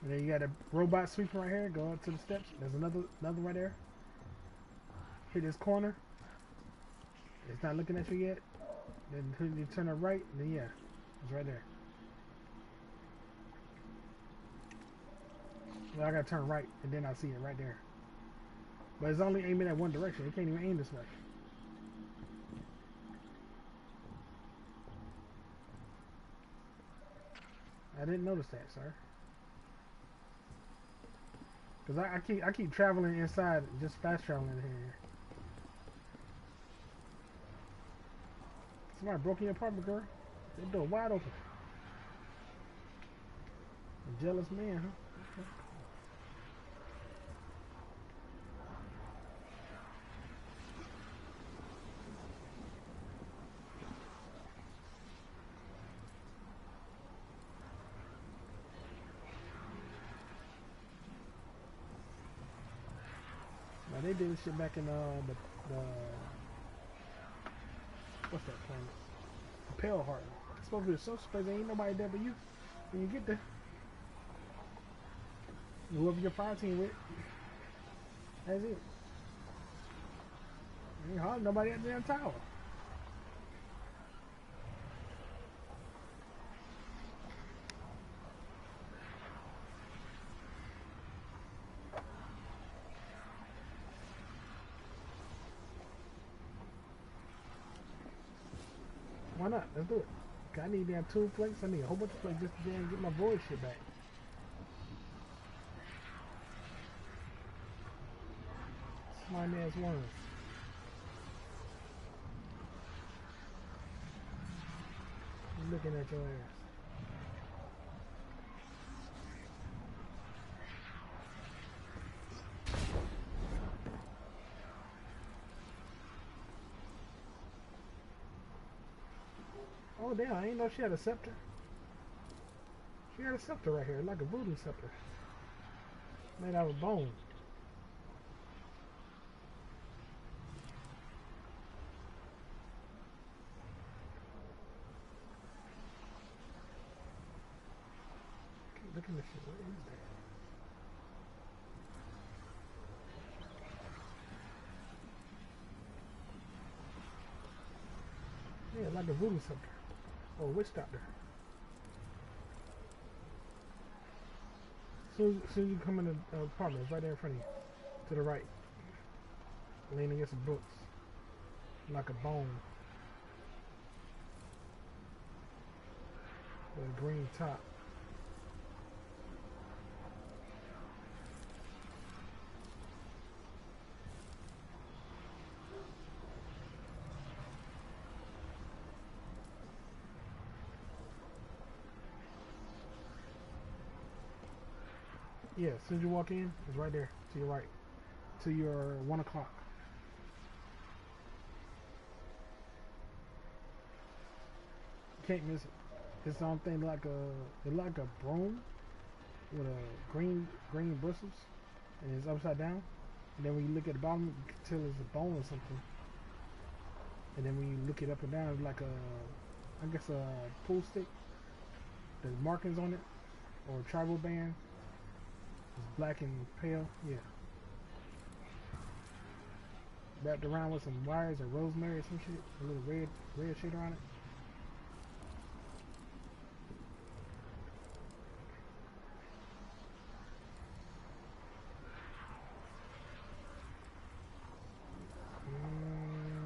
And then you got a robot sweeping right here. Go up to the steps. There's another right there. Hit this corner. It's not looking at you yet. Then you turn it right. And then yeah, it's right there. Well, I gotta turn right, and then I see it right there. But it's only aiming at one direction. It can't even aim this way. I didn't notice that, sir. Cause I keep traveling inside, just fast traveling in here. Somebody broke in your apartment, girl. The door wide open. A jealous man, huh? Okay. Now they did this shit back in the what's that planet? The Pale Heart. It's supposed to be a social place. There ain't nobody there but you when you get there. Whoever your fire team with, that's it. Ain't hardly nobody at the damn tower. Why not? Let's do it. I need damn 2 plates. I need a whole bunch of plates just to damn get my void shit back. Slimy ass worms. I'm looking at your ass. Oh damn, I didn't know she had a scepter. She had a scepter right here, like a voodoo scepter. Made out of bone. Look at this shit, what is that? Yeah, like a voodoo scepter. Or witch doctor. Soon as you come in the apartment, it's right there in front of you. To the right. Leaning against the books. Like a bone. With a green top. Yeah, as soon as you walk in, it's right there, to your right. To your 1 o'clock. You can't miss it. It's something like a broom with a green bristles, and it's upside down. And then when you look at the bottom, you can tell it's a bone or something. And then when you look it up and down, it's like I guess a pool stick. There's markings on it, or a tribal band. It's black and pale, yeah. Wrapped around with some wires or rosemary or some shit. A little red shit around it.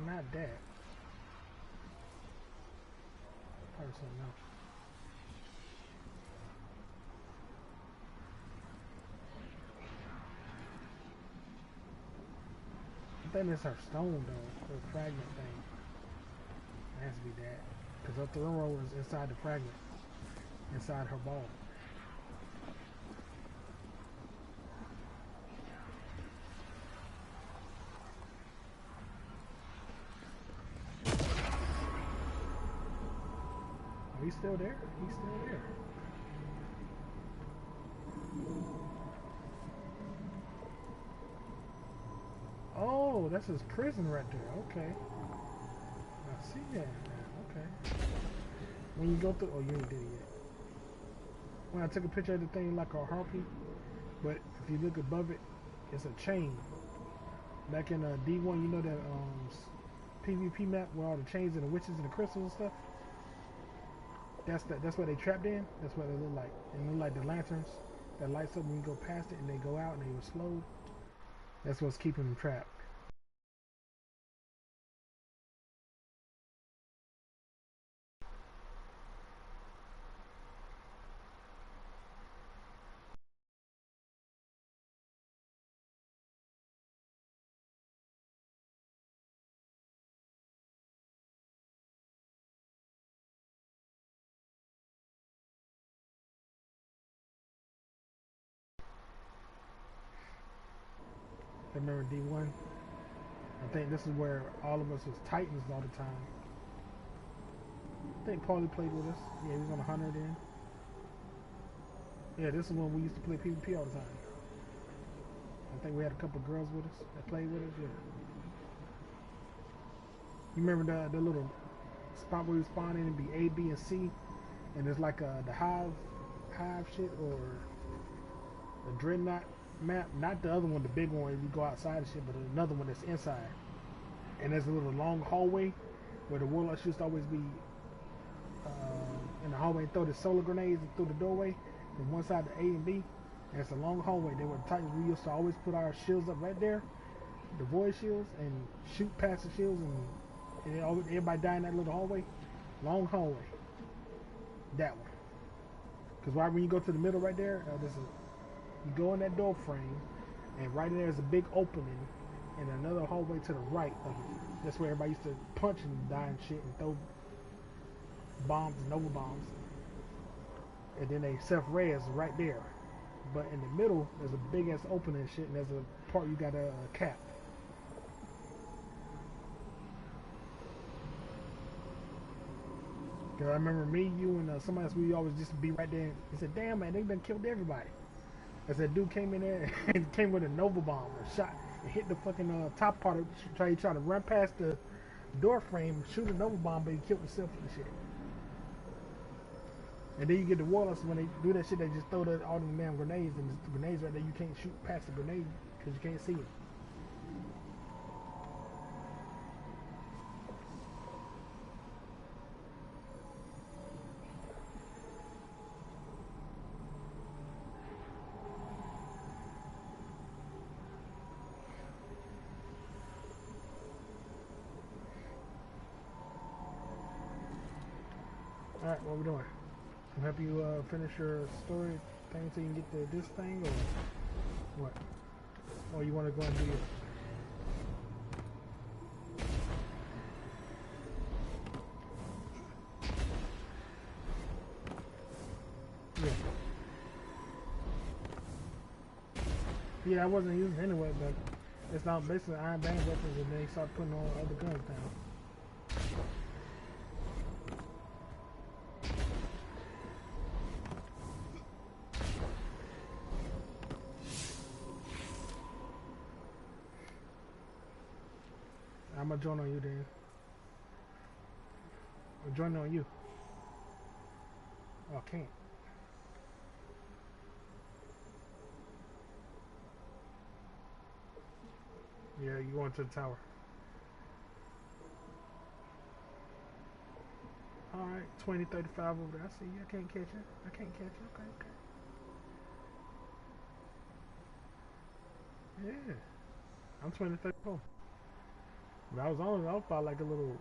Not that. Probably something else. I think that's her stone though, her fragment thing. It has to be that. Because her throne roll is inside the fragment. Inside her ball. Oh, he's still there? He's still there. Oh, that's his prison right there. Okay. I see that now. Okay. When you go through... Oh, you ain't did it yet. When I took a picture of the thing like a harpy, but if you look above it, it's a chain. Back in D1, you know that PvP map where all the chains and the witches and the crystals and stuff? That's what they trapped in. That's what they look like. And they look like the lanterns that lights up when you go past it and they go out and they were slow. That's what's keeping them trapped. Remember D1? I think this is where all of us was Titans all the time. I think Paulie played with us. Yeah, he was on 100 then. Yeah, this is when we used to play PvP all the time. I think we had a couple girls with us that played with us. Yeah. You remember the little spot where you spawn in and be A, B, and C, and there's like the hive shit or the dreadnought map. Not the other one, the big one where you go outside and shit, but another one that's inside. And there's a little long hallway where the warlocks used to always be in the hallway and throw the solar grenades through the doorway from one side to A and B. And it's a long hallway. They were the Titans. We used to always put our shields up right there, the void shields, and shoot past the shields, and everybody die in that little hallway. Long hallway. That one. Because right when you go to the middle right there, you go in that door frame, and right in there is a big opening, and another hallway to the right of it. That's where everybody used to punch and die and shit and throw bombs and nova bombs. And then they self-res right there. But in the middle, there's a big ass opening and shit, and there's a part you gotta cap. Cause I remember me, you, and somebody else, we always just be right there. He said, "Damn man, they done killed everybody." As that dude came in there and came with a nova bomb, a shot, and hit the fucking top part of try to run past the door frame, shoot a nova bomb, but he killed himself and shit. And then you get the warlocks, when they do that shit, they just throw all them damn grenades, and the grenades right there, you can't shoot past the grenade because you can't see it. Alright, what we doing? I'm happy you finish your story thing so you can get to this thing, or what? Or you want to go and do your... Yeah. Yeah, I wasn't using it anyway, but it's not basically iron band weapons, and they start putting on other guns down. I'm gonna join on you then. I'm joining on you. Oh, I can't. Yeah, you going to the tower. Alright, 20, 35 over there. I see you. I can't catch you. I can't catch you. Okay, okay. Yeah. I'm 20, 34. But I was only off by like a little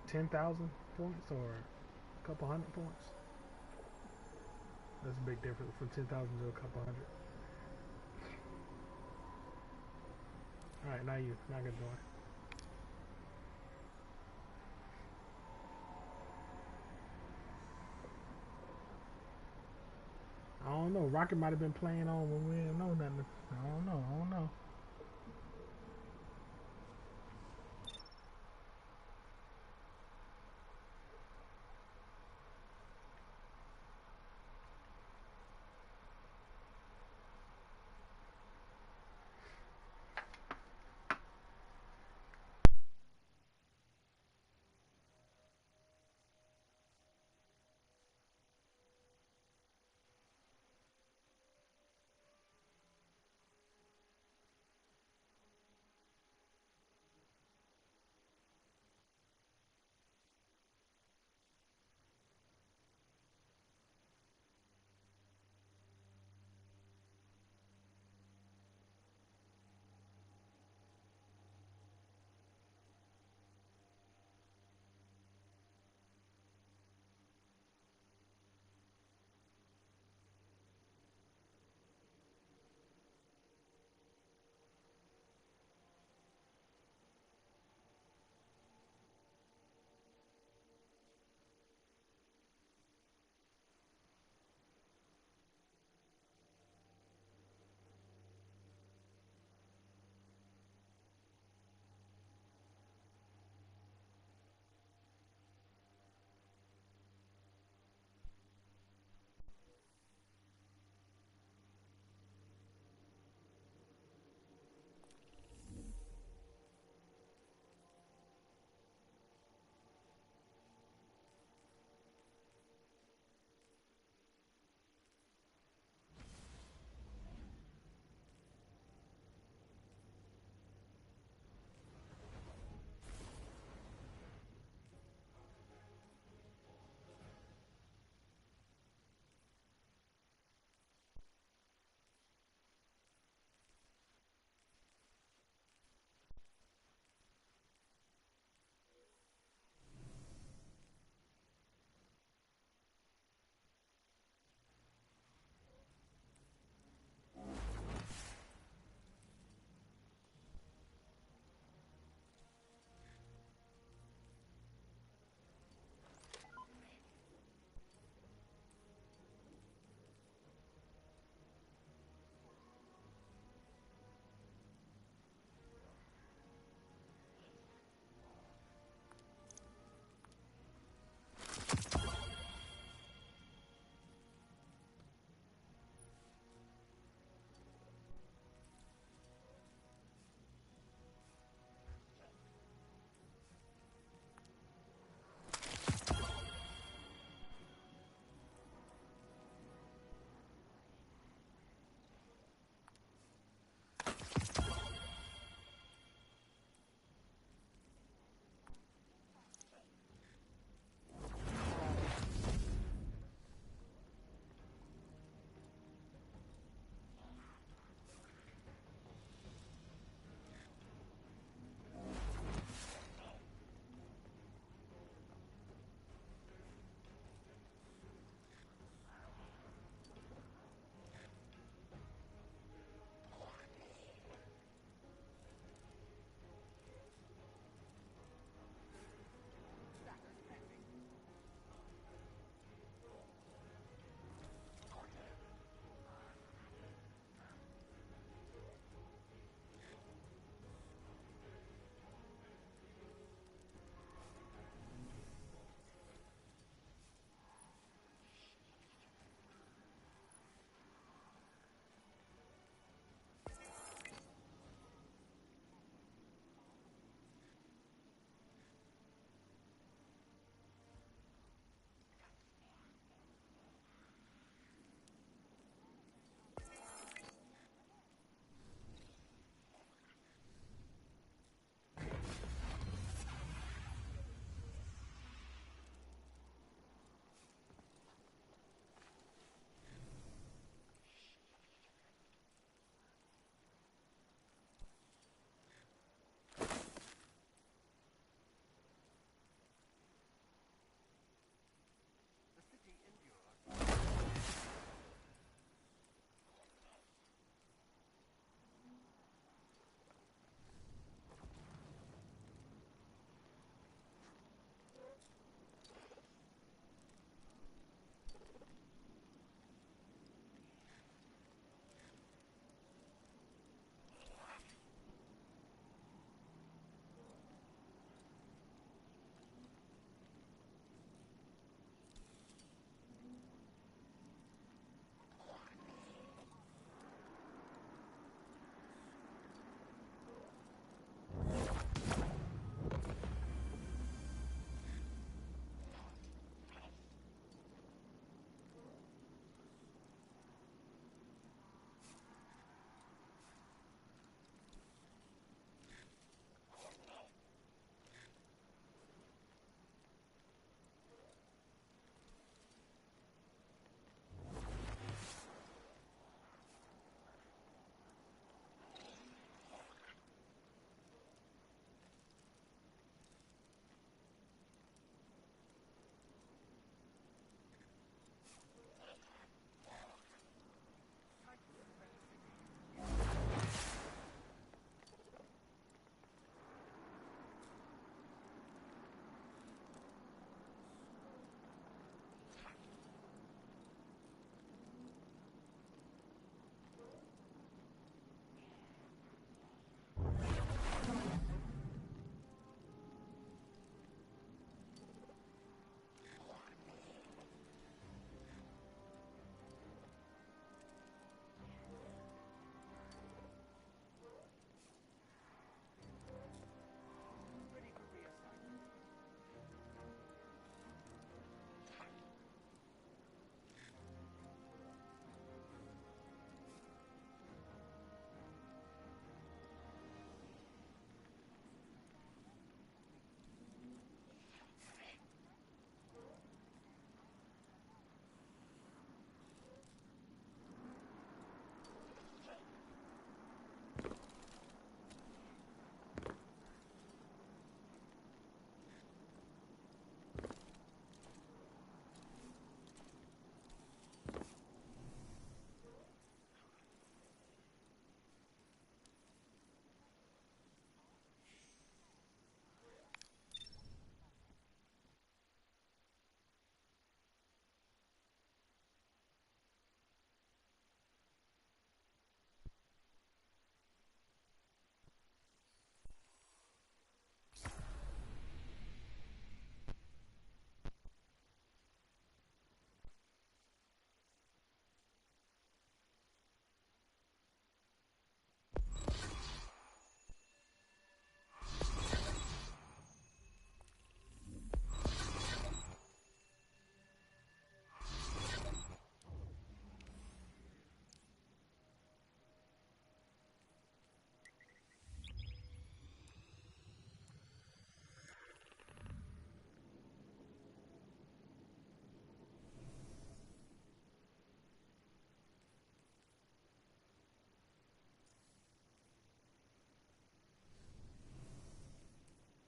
10,000 points or a couple hundred points. That's a big difference from 10,000 to a couple hundred. Alright, now you. Now get going. I don't know. Rocket might have been playing on when we didn't know nothing. I don't know. I don't know.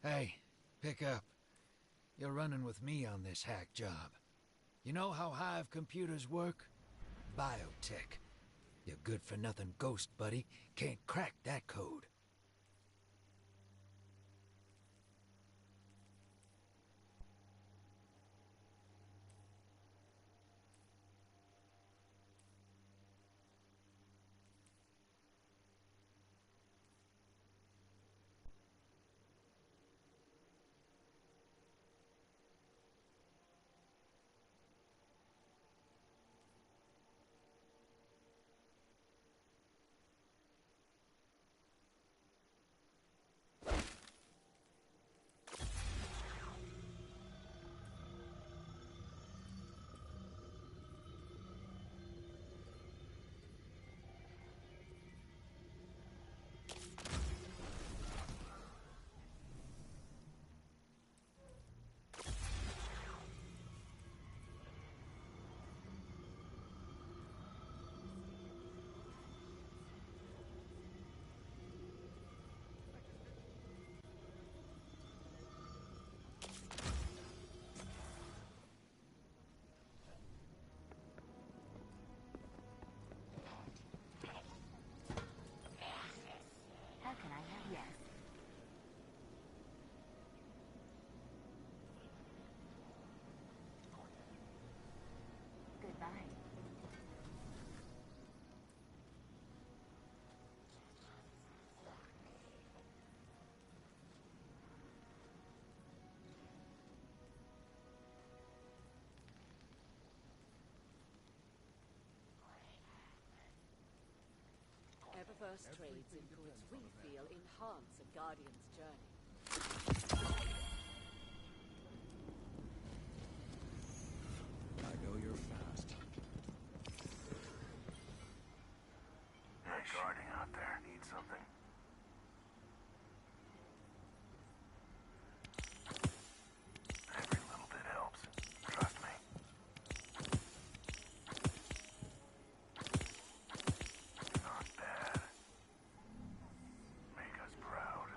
Hey, pick up. You're running with me on this hack job. You know how Hive computers work? Biotech. Your good-for-nothing ghost buddy can't crack that code. How can I help? Yes. Goodbye. Eververse trades in goods we feel enhance a Guardian's journey. I know you're fast. Hey, guarding out there. Need something? Every little bit helps. Trust me. Not bad. Make us proud.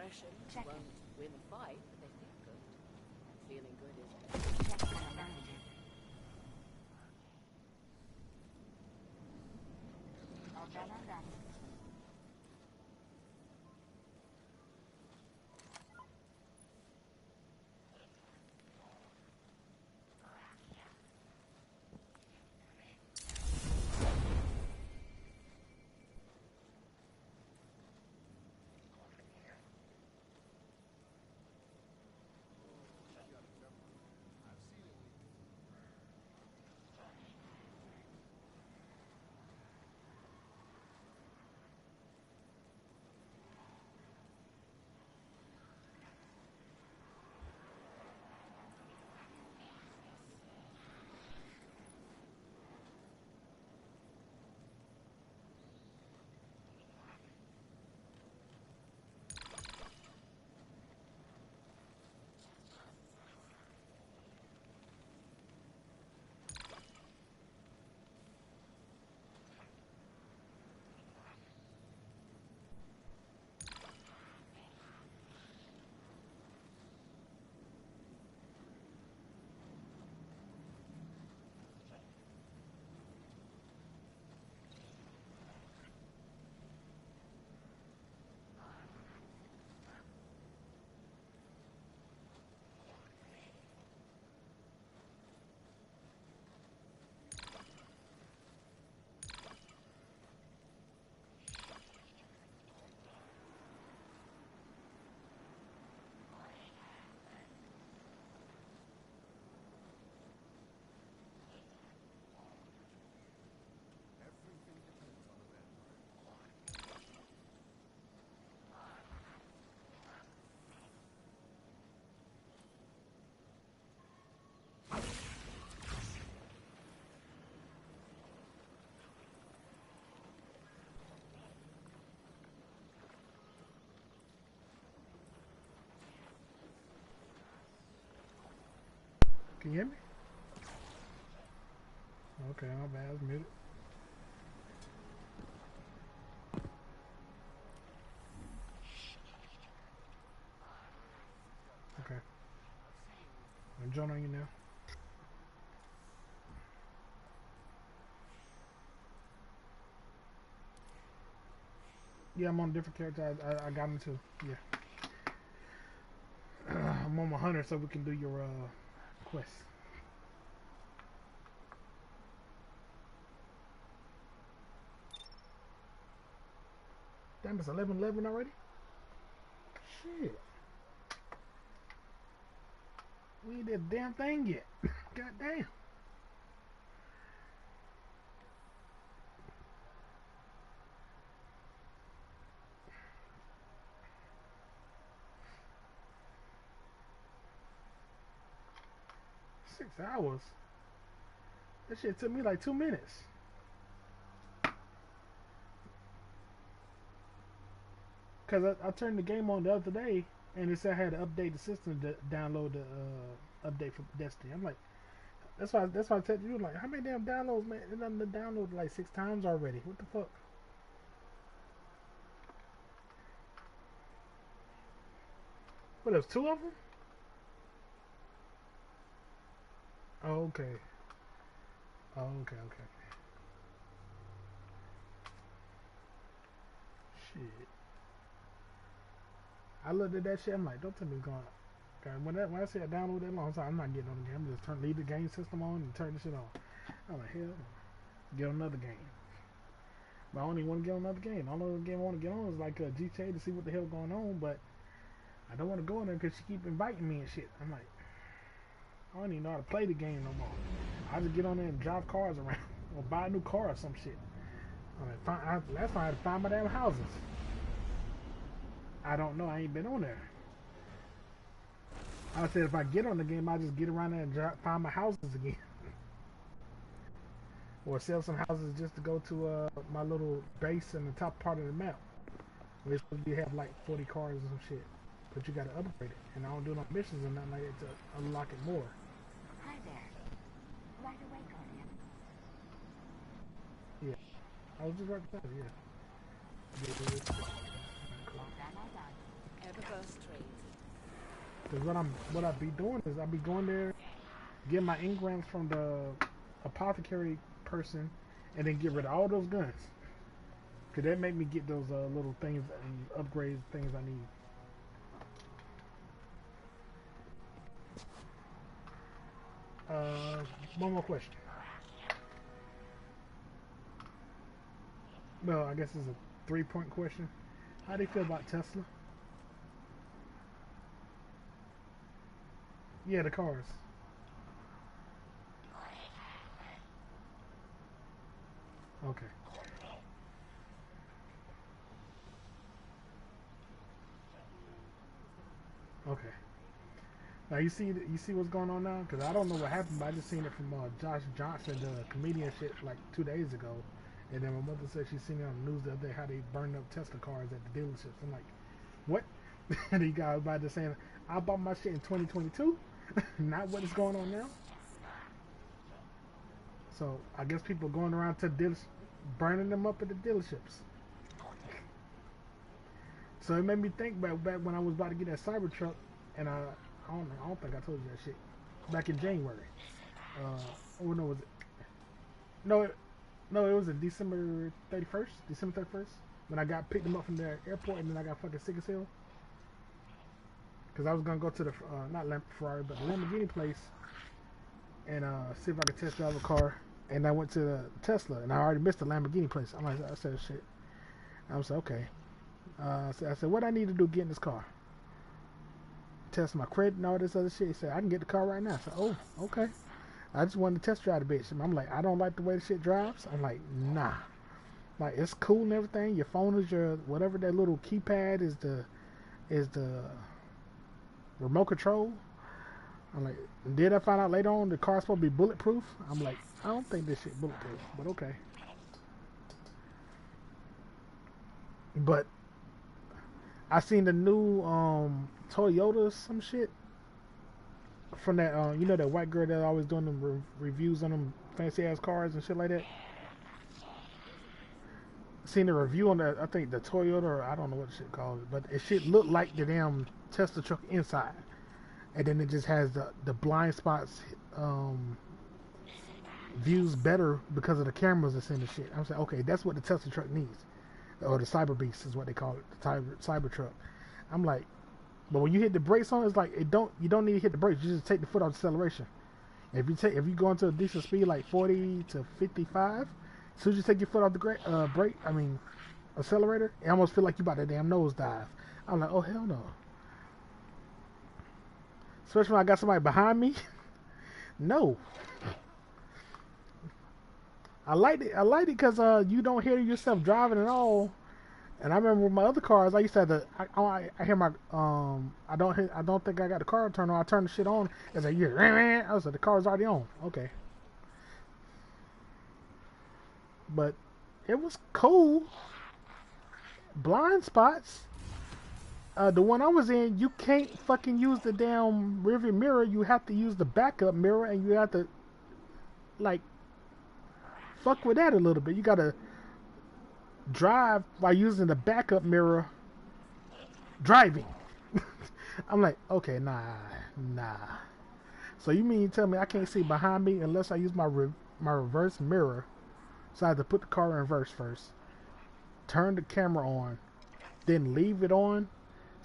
impressions Check won't win a fight, but they feel good. And feeling good is Check terminology. All done on that. Can you hear me? Okay, my bad. I was muted. Okay. I'm joining you now. Yeah, I'm on a different character. I got him too. Yeah. I'm on my hunter so we can do your quest. Damn, it's 11:11 already? Shit. We ain't did a damn thing yet. God damn. Six hours? That shit took me like 2 minutes. Cause I turned the game on the other day and it said I had to update the system to download the update for Destiny. I'm like, that's why I said to you, like, how many damn downloads, man? It done downloaded like 6 times already. What the fuck? What, there's 2 of them? Oh, okay. Oh, okay, okay. Shit. I looked at that shit. I'm like, don't tell me it's going. Okay, when I say I download that long, I'm not getting on the game. I'm just leave the game system on and turn the shit on. I'm like, hell, get on another game. But I don't even want to get on another game. The only other game I want to get on is like GTA to see what the hell going on. But I don't want to go in there because she keep inviting me and shit. I'm like, I don't even know how to play the game no more. I just get on there and drive cars around or buy a new car or some shit. I'm like, last time I had to find my damn houses. I don't know. I ain't been on there. I said if I get on the game, I just get around there and find my houses again. Or sell some houses just to go to my little base in the top part of the map. Where it's supposed to have like 40 cars and some shit. But you gotta upgrade it. And I don't do no missions or nothing like that to unlock it more. Hi there. Right away, Guardian. Yeah. I was just right there, yeah. All done, all done. Eververse trades. Because what I be doing is I be going there, get my engrams from the apothecary person, and then get rid of all those guns. Cause that make me get those little things and upgrade things I need. One more question. Well, I guess it's a 3-point question. How do you feel about Tesla? Yeah, the cars. Okay. Okay. Now you see what's going on now? Because I don't know what happened, but I just seen it from Josh Johnson, the comedian shit, like 2 days ago. And then my mother said she seen it on the news the other day how they burned up Tesla cars at the dealerships. I'm like, what? And he got about to saying, I bought my shit in 2022, not what is going on now. So I guess people going around to dealers, burning them up at the dealerships. So it made me think back when I was about to get that Cybertruck, and I don't think I told you that shit. Back in January. Oh no, was it? No, it was in December 31st, when I picked them up from the airport, and then I got fucking sick as hell. Cause I was gonna go to the not Ferrari, but the Lamborghini place, and see if I could test drive a car. And I went to the Tesla, and I already missed the Lamborghini place. I said, shit. I was like, okay. I said, what I need to do to get in this car? Test my credit and all this other shit. He said, I can get the car right now. I said, oh, okay. I just wanted to test drive the bitch. And I'm like, I don't like the way the shit drives. I'm like, nah. Like, it's cool and everything. Your phone is your, whatever that little keypad is the remote control. I'm like, did I find out later on the car's supposed to be bulletproof? I'm like, I don't think this shit bulletproof, but okay. But I seen the new Toyota some shit from that you know that white girl that always doing them reviews on them fancy ass cars and shit like that. Seen the review on that, I think the Toyota, or I don't know what the shit called it, but it shit looked like the damn Tesla truck inside, and then it just has the blind spots views better because of the cameras that's in the shit. I'm saying, okay, that's what the Tesla truck needs, or the Cyber Beast is what they call it, the Cyber truck. I'm like, but when you hit the brakes on, it's like you don't need to hit the brakes. You just take the foot off the acceleration. If you go into a decent speed like 40 to 55, as soon as you take your foot off the accelerator, it almost feel like you about to damn nose dive. I'm like, oh hell no. Especially when I got somebody behind me. No. I liked it because you don't hear yourself driving at all. And I remember with my other cars, I used to have to. I hear my I don't think I got the car turned on. I turned the shit on as I hear. I was like, the car's already on. Okay. But it was cool. Blind spots. The one I was in, you can't fucking use the damn rearview mirror. You have to use the backup mirror, and you have to like fuck with that a little bit. You gotta drive by using the backup mirror driving. I'm like, okay, nah. So you mean you tell me I can't see behind me unless I use my reverse mirror? So I have to put the car in reverse first, turn the camera on, then leave it on.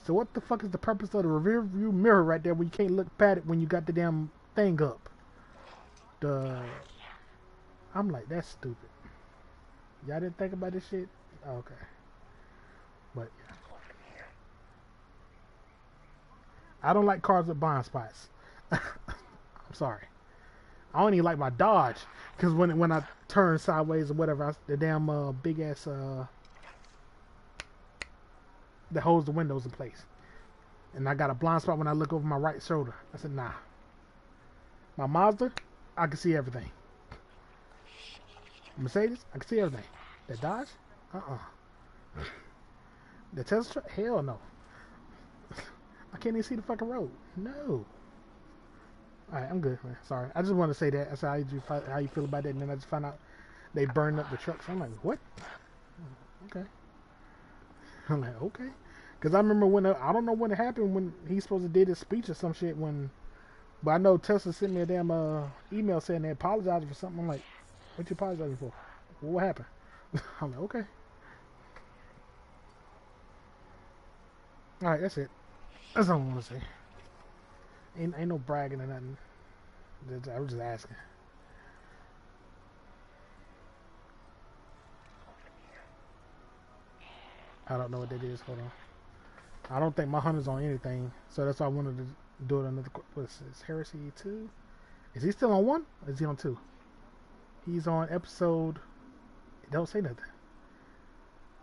So what the fuck is the purpose of the rear view mirror right there when you can't look at it when you got the damn thing up? I'm like, that's stupid. Y'all didn't think about this shit? Okay. But yeah. I don't like cars with blind spots. I'm sorry. I don't even like my Dodge, because when I turn sideways or whatever, the damn big ass that holds the windows in place, and I got a blind spot when I look over my right shoulder. I said, nah. My Mazda, I can see everything. Mercedes, I can see everything. The Dodge, The Tesla, hell no. I can't even see the fucking road. No. Alright, I'm good, man. Sorry. I just want to say that. I said, how you feel about that? And then I just found out they burned up the trucks. I'm like, what? Okay. I'm like, okay. Cause I remember when I don't know when it happened when he's supposed to did his speech or some shit when, but I know Tesla sent me a damn email saying they apologized for something. I'm like, what you apologizing for? Well, what happened? I'm like, okay. All right, that's it. That's all I want to say. Ain't no bragging or nothing. I was just asking. I don't know what that is. Hold on. I don't think my hunter's on anything, so that's why I wanted to do it another. What is this? Heresy 2? Is he still on 1? Or is he on 2? He's on episode. It don't say nothing.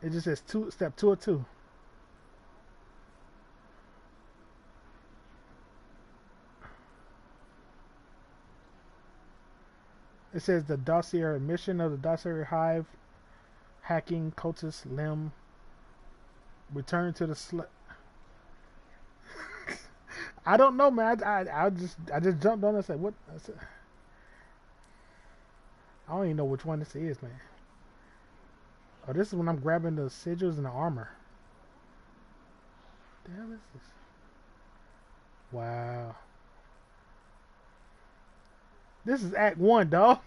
It just says step 2 or 2. It says the dossier mission of the dossier hive, hacking cultist limb. Return to the I don't know, man. I just jumped on and said, what? I said, I don't even know which one this is, man. Oh, this is when I'm grabbing the sigils and the armor. What the hell is this? Wow. This is Act 1, dog.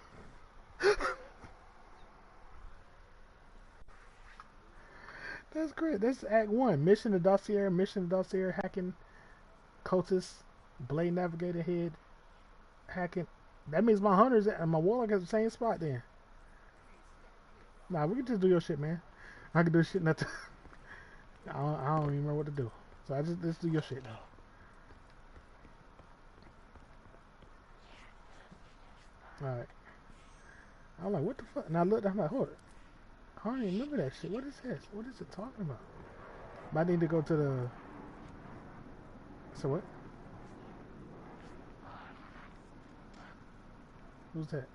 That's great. This is Act 1. Mission to Dossier, hacking, cultist, blade navigator head, hacking. That means my hunters and my warlock at the same spot then. Nah, we can just do your shit, man. I can do shit nothing. I don't even remember what to do. So let's do your shit now. Alright. I'm like, what the fuck? And I looked, I'm like, hold it. I don't even remember that shit. What is this? What is it talking about? But I need to go to the... So what? Who's that?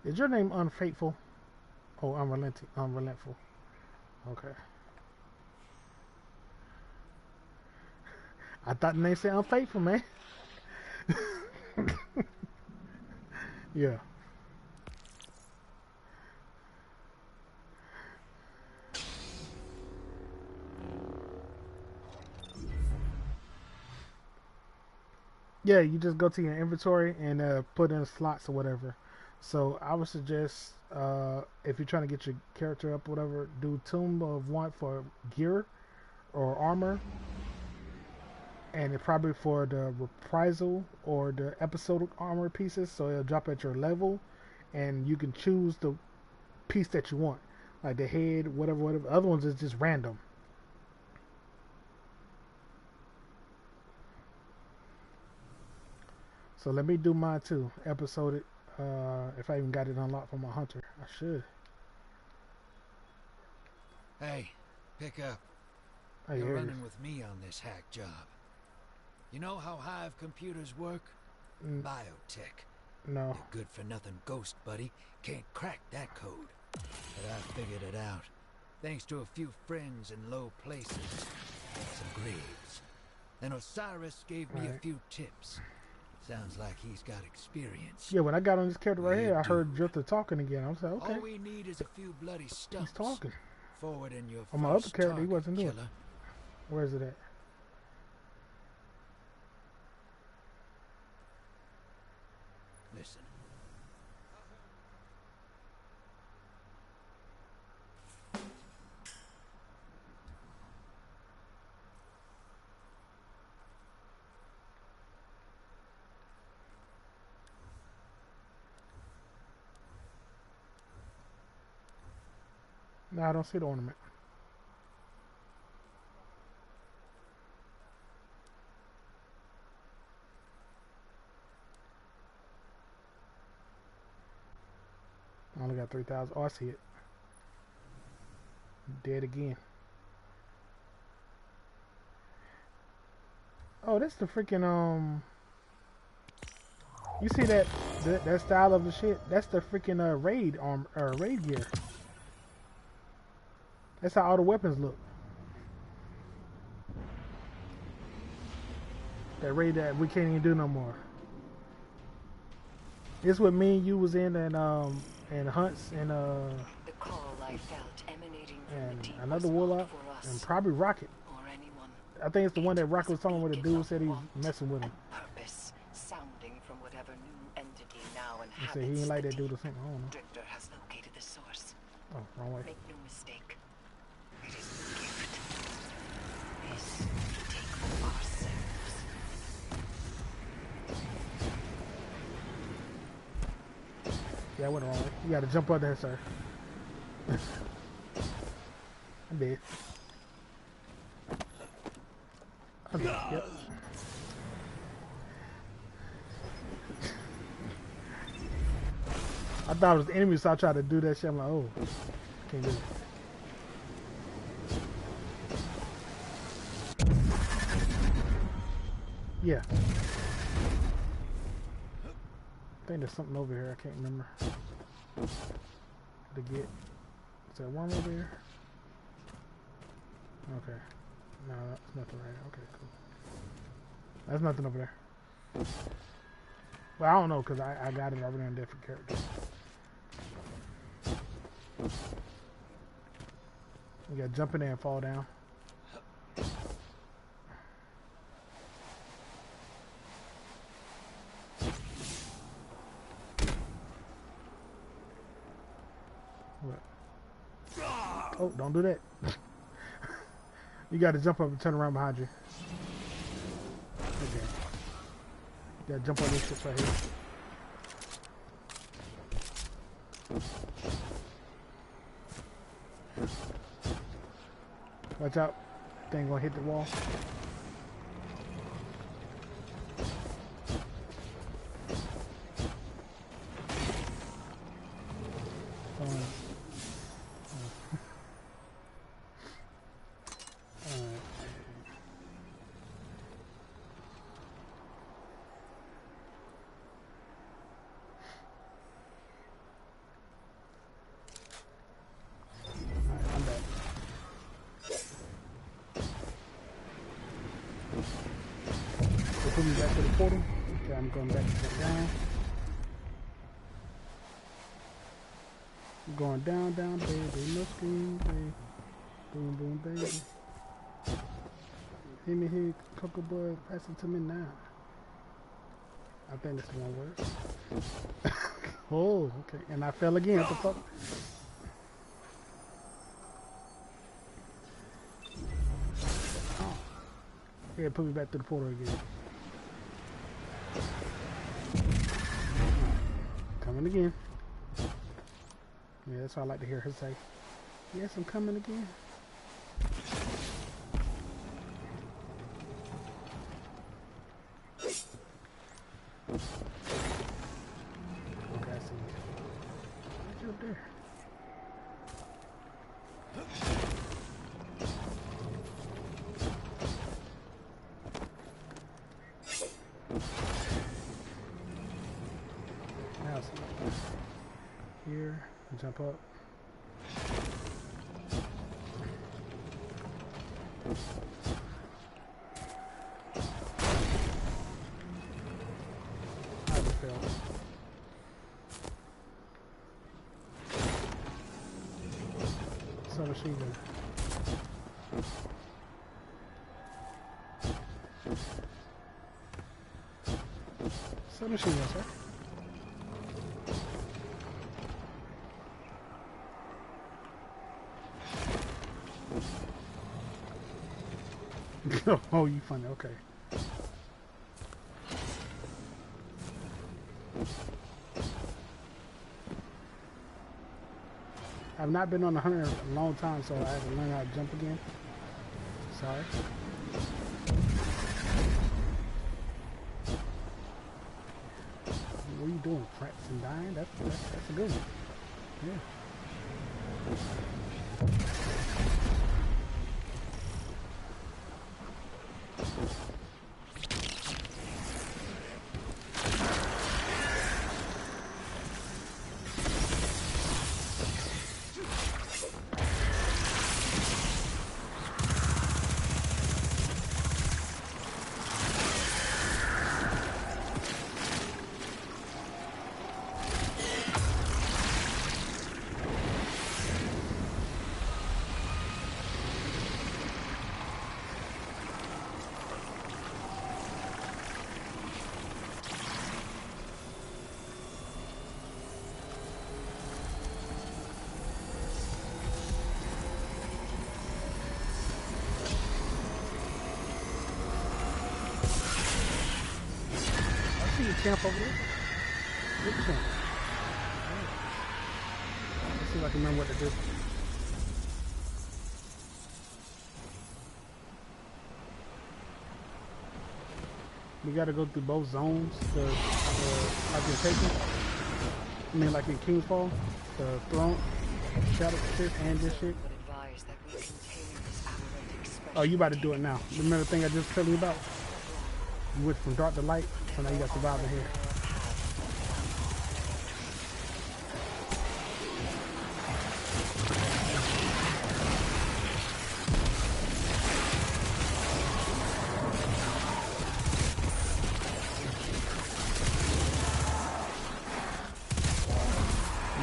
Is your name Unfaithful? Oh, Unrelentful. Okay. I thought the name said Unfaithful, man. Yeah. Yeah, you just go to your inventory and put in slots or whatever. So I would suggest if you're trying to get your character up or whatever, do Tomb of Want for gear or armor. And it probably for the reprisal or the episodic armor pieces, so it'll drop at your level, and you can choose the piece that you want, like the head, whatever. Other ones is just random. So let me do mine too, episodic. If I even got it unlocked for my hunter, I should. Hey, pick up. Oh, You're here it running is. with me on this hack job. You know how Hive computers work? Biotech. No. Your good-for-nothing ghost buddy can't crack that code. But I figured it out, thanks to a few friends in low places and some graves. And Osiris gave me a few tips. Sounds like he's got experience. Yeah, when I got on this character right here, I heard Drifter talking again. I was like, okay. All we need is a few bloody stumps. He's talking. Forward in your On my other first character, he target, wasn't doing it. killer. Where is it at? Listen. No, I don't see the ornament. I only got 3,000. Oh, I see it. Dead again. Oh, that's the freaking You see that style of the shit? That's the freaking raid raid gear. That's how all the weapons look. That raid that we can't even do no more. It's what me and you was in and and Hunts and The call I felt emanating from the deep another was not Warlock for us and probably Rocket. or anyone. I think it's the one that It Rocket was was talking where the beacon dude of said he was want messing with him. and purpose, sounding from whatever new entity now He said he inhabits ain't like the that dude deep. or something. I don't know. Drifter has located the source. Oh, wrong way. Make no mistake. It is the gift. This we take for ourselves. Yeah, I went the wrong way. You gotta jump up there, sir. I'm dead. Okay, yep. I thought it was the enemy, so I tried to do that shit. I'm like, oh, can't do it. Yeah. I think there's something over here. I can't remember. To get. Is there one over here? Okay. No, that's nothing right here. Okay, cool. There's nothing over there. Well, I don't know, because I got it already on different characters. You gotta jump in there and fall down. What? Oh, don't do that. You gotta jump up and turn around behind you. Okay. You gotta jump on this shit right here. Watch out. Thing gonna hit the wall. I'm back. So put me back to the portal. Okay, I'm going back down. I'm going down, down, baby. No scream, baby. Boom, boom, baby. Hit me here, Cocoa Bud. Pass it to me now. I think this one works. Oh, okay. And I fell again. What the fuck? Oh. Yeah, put me back to the portal again. Coming again. Yeah, that's what I like to hear her say. Yes, I'm coming again. Okay, I see you. What's up there? Now it's here, jump up. I just fell. Submachine gun. Submachine gun, sir. Oh, you funny. Okay. I've not been on the hunter in a long time, so I have to learn how to jump again. Sorry. What are you doing? Practicing dying? That's a good one. Yeah. see you, champ, over there. Good champ. Let's see if I can remember what to do. We gotta go through both zones. Like in Taken. I mean, like in Kingsfall, the throne, shadow shit, and this shit. Oh, you about to do it now. Remember the thing I just told you about? You went from dark to light, so now you got survivor here.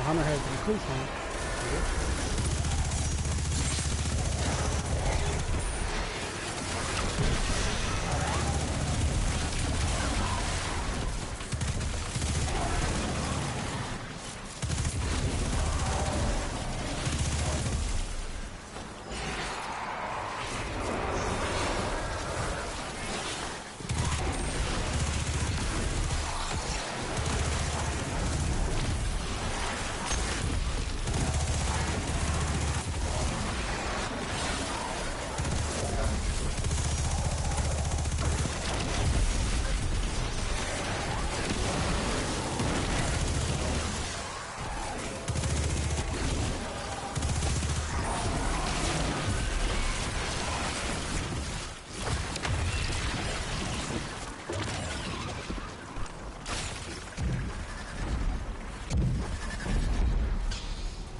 Hunter has the recruits on.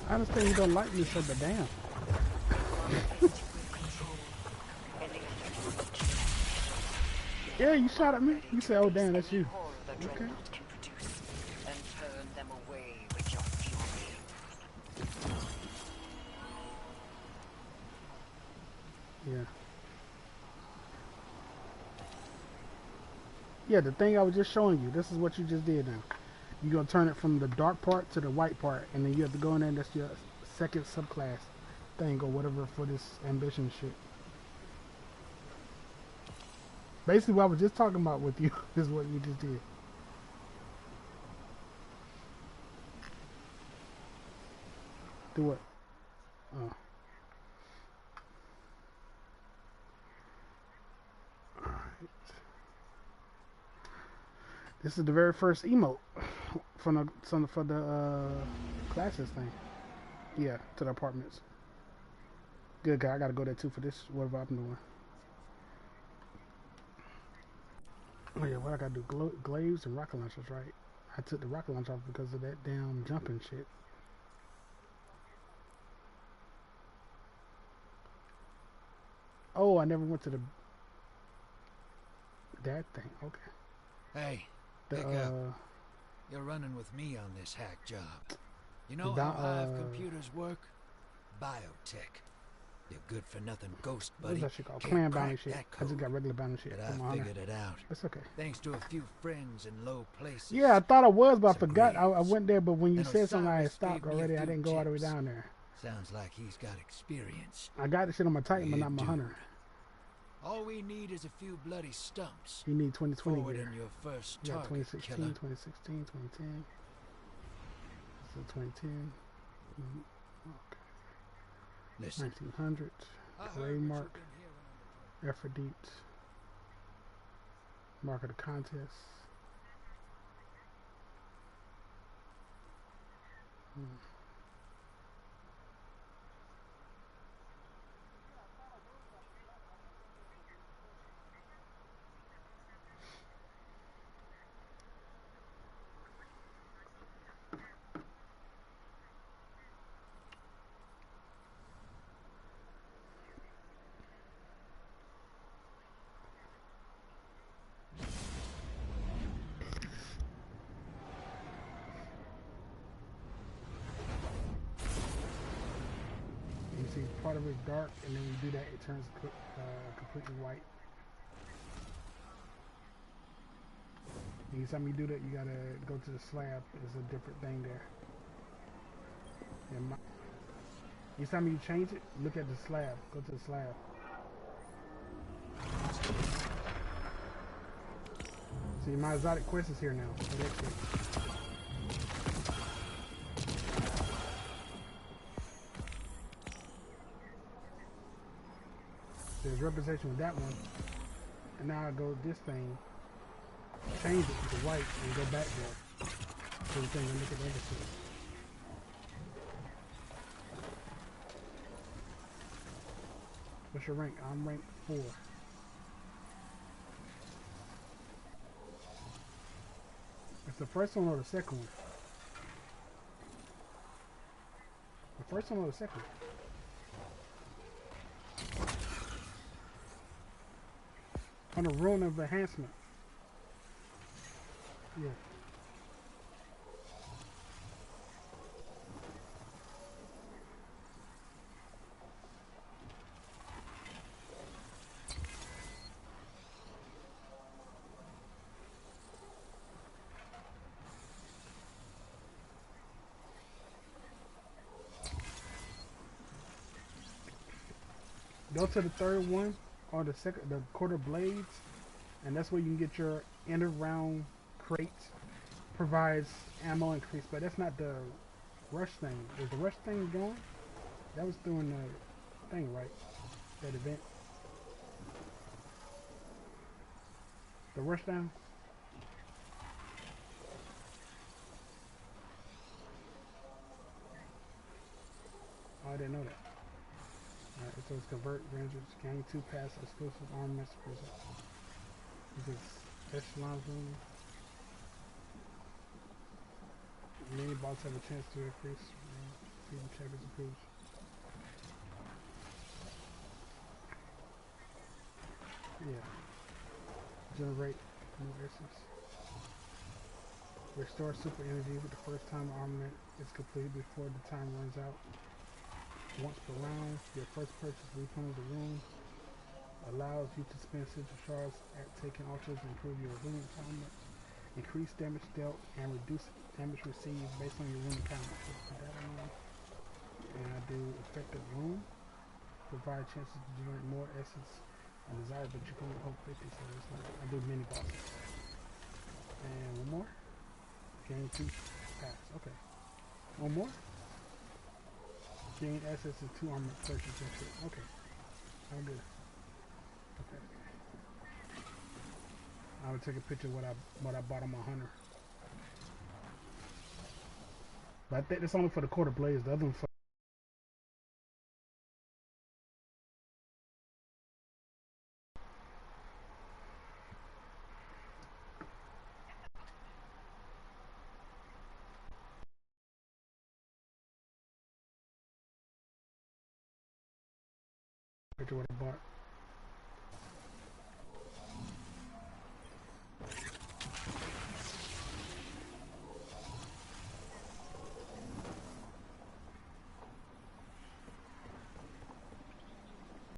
I understand you don't like me, so but damn. Yeah, you shot at me. You said, "Oh damn, that's you." Okay. Yeah. Yeah, the thing I was just showing you. This is what you just did now. You're gonna turn it from the dark part to the white part, and then you have to go in there and that's your second subclass thing or whatever for this ambition shit. Basically what I was just talking about with you is what you just did. Do what? Oh. Alright. This is the very first emote from for the classes thing. Yeah, to the apartments. Good guy, I gotta go there too for this, whatever I'm doing. Oh yeah, what I gotta do? Glaives and rocket launchers, right? I took the rocket launcher off because of that damn jumping shit. Oh, I never went to that thing. Okay. Hey, pick up. You're running with me on this hack job. You know how Hive computers work? Biotech. They're good for nothing ghost, buddy. What's that shit called? Clan bounty shit. I just got regular bounty shit. But I figured it out. It's okay. Thanks to a few friends in low places. Yeah, I thought I was, but I forgot. I went there, but when you said something, I had stopped already. I didn't go all the way down there. Sounds like he's got experience. I got the shit on my Titan, but not my Hunter. All we need is a few bloody stumps. You need 2020 Forward gear. In your first yeah, target, 2016, killer. 2016, 2010. So 2010. Okay. Listen. 1900. Clay mark. Aphrodite. Mark of the contest. Part of it is dark, and then you do that, it turns completely white. Anytime you do that, you gotta go to the slab. There's a different thing there. And each time you change it, look at the slab. Go to the slab. See, my exotic quest is here now. So that's good. There's representation with that one. And now I go with this thing, change it to white, and go back there. So the thing and look at the other stuff. What's your rank? I'm rank 4. It's the first one or the second one? The first one or the second one? On the rune of enhancement. Yeah. Go to the third one, or the second, the quarter blades, and that's where you can get your end of round crates. Provides ammo increase, but that's not the rush thing. Is the rush thing going? That was doing the thing, right? That event. The rush down. Oh, I didn't know that. Alright, so it's convert rangers, gain 2 pass exclusive armaments present. This is echelon room. Many bots have a chance to increase freedom checkers improves. Yeah. Generate new essence. Restore super energy with the first time armament is completed before the time runs out. Once per round, your first purchase refunds the room. Allows you to spend sigil shards at taking altars to improve your rune empowerment. Increase damage dealt and reduce damage received based on your rune empowerment. So put that on. And I do effective rune. Provide chances to generate more essence and desire, but you can only hold 50, so it's not. I do mini bosses. And one more. Gain 2 pass. Okay. One more. Gain assets and 2 armor purchase and shit. Okay. I'm good. Okay. I would take a picture of what I bought on my hunter. But I think that's only for the quarter blades. The other one for picture of what I bought.